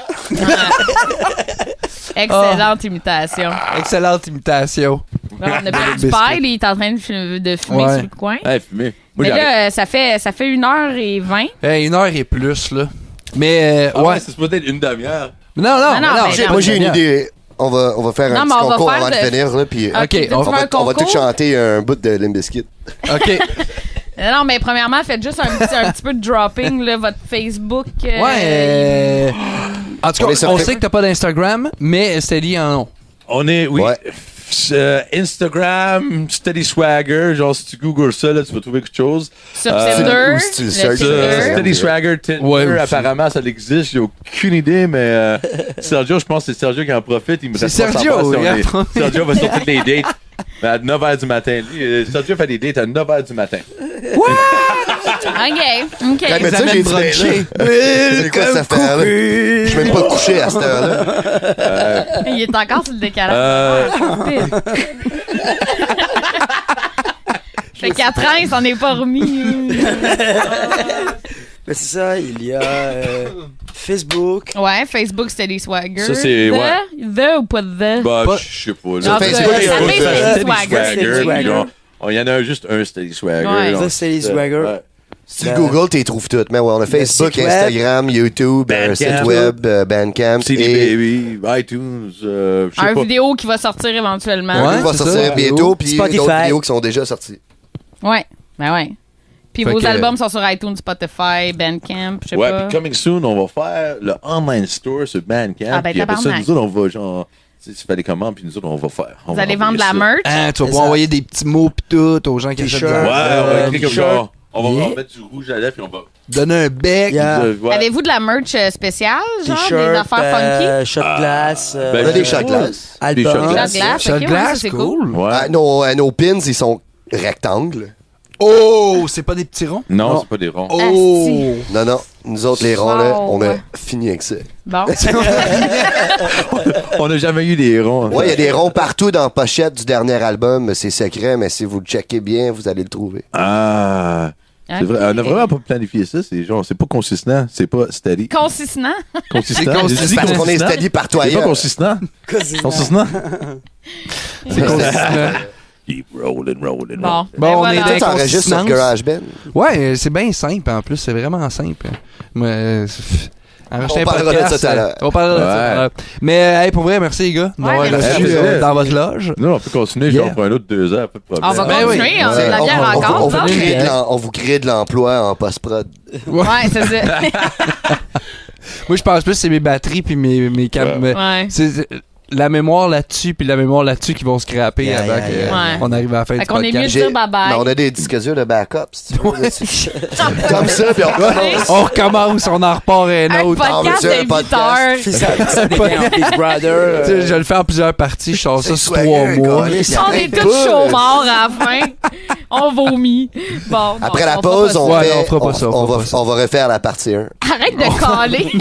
Excellente imitation. Excellente imitation. Bon, on a plus du Biscuit. paille, il est en train de fumer Ouais. sur le coin. Hey, fumé. Mais là, ça fait 1h20. Hey, 1h et plus, là. Mais, ouais. c'est peut-être une demi-heure. Non, Non, non, mais j'ai- non. Moi, j'ai une idée. On va faire Non, un mais petit on va concours faire avant de de- finir, là, puis... Ok, tu veux on faire On un va concours? tous chanter un bout de Limp Bizkit. OK. Non, mais premièrement, faites juste un petit peu de dropping, là, votre Facebook. Ouais. En tout On est cas, sur on Facebook. sait que t'as pas d'Instagram, mais Steady en ont. On est, oui. Ouais. Instagram, Steady Swagger, genre si tu googles ça, là, tu vas trouver quelque chose. Sur Euh, Tinder. ou si tu le le searches, Tinder. Steady Swagger, Tinder, Ouais, aussi. apparemment ça existe, j'ai aucune idée, mais Sergio, je pense que c'est Sergio qui en profite. Il me C'est reste pas Sergio, savoir si on il en est- profite. Sergio va sortir des dates mais à 9h du matin. Lui, Sergio fait des dates à 9h du matin. OK. Quand OK. mais ça, j'ai dit, bruncher. c'est quoi cette affaire-là? Je suis même pas couché à cette heure-là. Il est encore sur le décalage. Euh, Fait 4 ans, il s'en est pas remis. Mais c'est ça, il y a Facebook. Ouais, Facebook, Steady Swagger. Ça, c'est- ouais. The ou pas The? bah, Pas- je sais pas. Ah, Facebook, ça il y a fait un Steady Steady Swagger. Swagger, Swagger. genre, il y en a juste un Steady Swagger. Ouais. genre. Ça, Steady Swagger. Ouais. Si tu Google, tu les trouves toutes. Mais ouais, on a Facebook, site web. Instagram, YouTube, un Bandcamp. site web, Bandcamp. CD Et Baby, iTunes, je sais Un pas. vidéo qui va sortir éventuellement. Ouais. on va c'est sortir ça. bientôt, puis Spotify. d'autres vidéos qui sont déjà sorties. Ouais. Ben ouais. Puis Fait vos que- albums sont sur iTunes, Spotify, Bandcamp, je sais Ouais, pas. puis coming soon, on va faire le online store sur Bandcamp. Ah, ben, puis après ça, tabarnak. nous autres, on va genre, tu sais, tu fais des commandes, puis nous autres, on va faire. On Vous va allez vendre de la envoyer ça. merch. Hein, tu vas C'est pouvoir ça. envoyer des petits mots pis tout aux gens qui achètent T-shirt. de Ouais, la- on va écrire comme t-shirt. genre, on va Yeah. mettre du rouge à lèvres, puis on va. Donner un bec. Yeah. Ouais. Avez-vous de la merch spéciale, genre des T-shirt, affaires funky? shot glass, Ben, On a des shot shot glass. Des shot album. glass. Shot glass, Shot ok, ouais, glass, ça, c'est cool. Ouais. Ah, nos pins, ils sont rectangles. Oh, c'est pas des petits ronds? Non, Non. c'est pas des ronds. Oh! Non, non. Nous autres, les ronds, là, Wow. on a fini avec ça. Bon. On n'a jamais eu des ronds. Ouais, il y a des ronds partout dans la pochette du dernier album. C'est secret, mais si vous le checkez bien, vous allez le trouver. Ah. C'est vrai. On a vraiment pas planifié ça. C'est genre, c'est pas consistant. C'est pas steady. Consistant. Consistant. C'est consistant. J'ai dit Parce qu'on est consistant. steady partout C'est pas ailleurs. consistant. Consistant. C'est consistant. Keep rolling, rolling, Bon. rolling. Bon, on voilà. est Toi, t'enregistres sur Consistance. GarageBand. Ouais, c'est bien simple en plus, c'est vraiment simple. Moi, enregistrer On un parlera de podcast, ça tout à l'heure. On parlera de ça. Ouais. tout à l'heure. Mais hey, pour vrai, merci les gars d'avoir Ouais, merci. reçu Ouais, dans votre loge. Non, on peut continuer Yeah. genre pour un autre 2 heures, pas de problème. On va Ben oui. continuer, on a de la On- bière on- encore. on vous donc. crée de l'em- on vous crée de l'emploi en post-prod. Ouais, c'est ça. Moi, je pense plus que c'est mes batteries puis mes câbles. Ouais. C'est la mémoire là-dessus puis la mémoire là-dessus qui vont scraper Yeah, avant yeah, yeah. Ouais. qu'on arrive à la fin Fait du qu'on est mieux podcast. de dire bye-bye. Ben, on a des disques durs de backup, si tu veux. Comme ça, puis on recommence. On recommence, on en repart un Un autre. podcast Ah, mais c'est un de 8 podcast. heures. Puis ça devient un Big Brother. Tu sais, je le fais en plusieurs parties, je sors ça sur Swagger, 3 mois. gars. On est tous chauds morts à la fin. On vomit. Bon. Après non, la on pause, fera on Ouais, fait. non, on fera pas ça, on fera pas ça. On va refaire la partie 1. pas ça. Arrête de caler.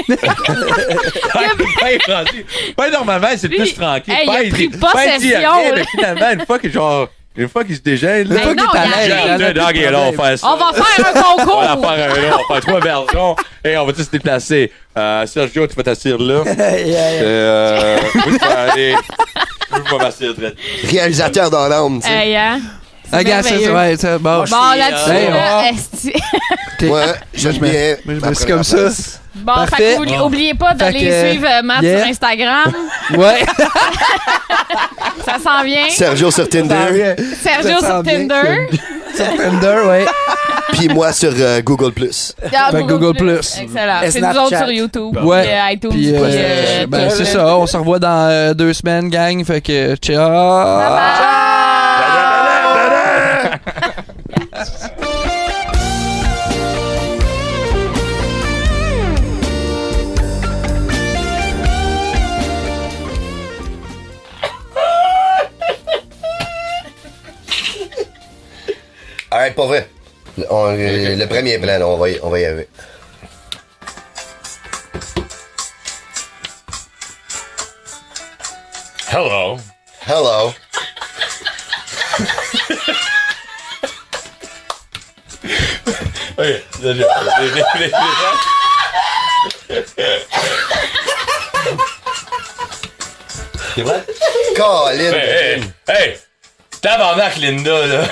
Pas normalement, c'est Lui, plus tranquille. hey, il a Pas, pris dit- possession, pas dit rien, là. mais finalement, une fois qu'il se dégèle, Mais là, non, il arrive. le dog est là, on va faire ça. On va faire un On concours. va la faire on va faire 3 versions et on va tous se déplacer. Sergio, tu vas t'asseoir là. Moi, je vais aller. Je vais m'asseoir très. Réalisateur dans l'âme, tu sais. Hey, hein? C'est Regarde ça, merveilleux. ouais, ça, bon. Bon, là-dessus, Hey, là, esti. Ok. Ouais, j'aime bien. Moi, je ma me suis comme première ça. place. Bon, Parfait. fait que oubliez pas d'aller Fait que, suivre Matt yeah. sur Instagram. Ouais. Ça s'en vient. Sergio sur Tinder. Sergio Ça sur sent bien. Tinder. Sur Tinder, ouais. Puis moi sur Google+. Ah, Fait Google Plus. Excellent. Et C'est nous Snapchat. autres sur YouTube. Ouais. Puis, iTunes. Puis, ben, c'est ça, on se revoit dans 2 semaines, gang. Fait que, ciao! Alright, pour vrai. Le premier plan, là, on va y arriver. Hello. Hello. Oui, Colin. Hey, tabarnak, Linda, là.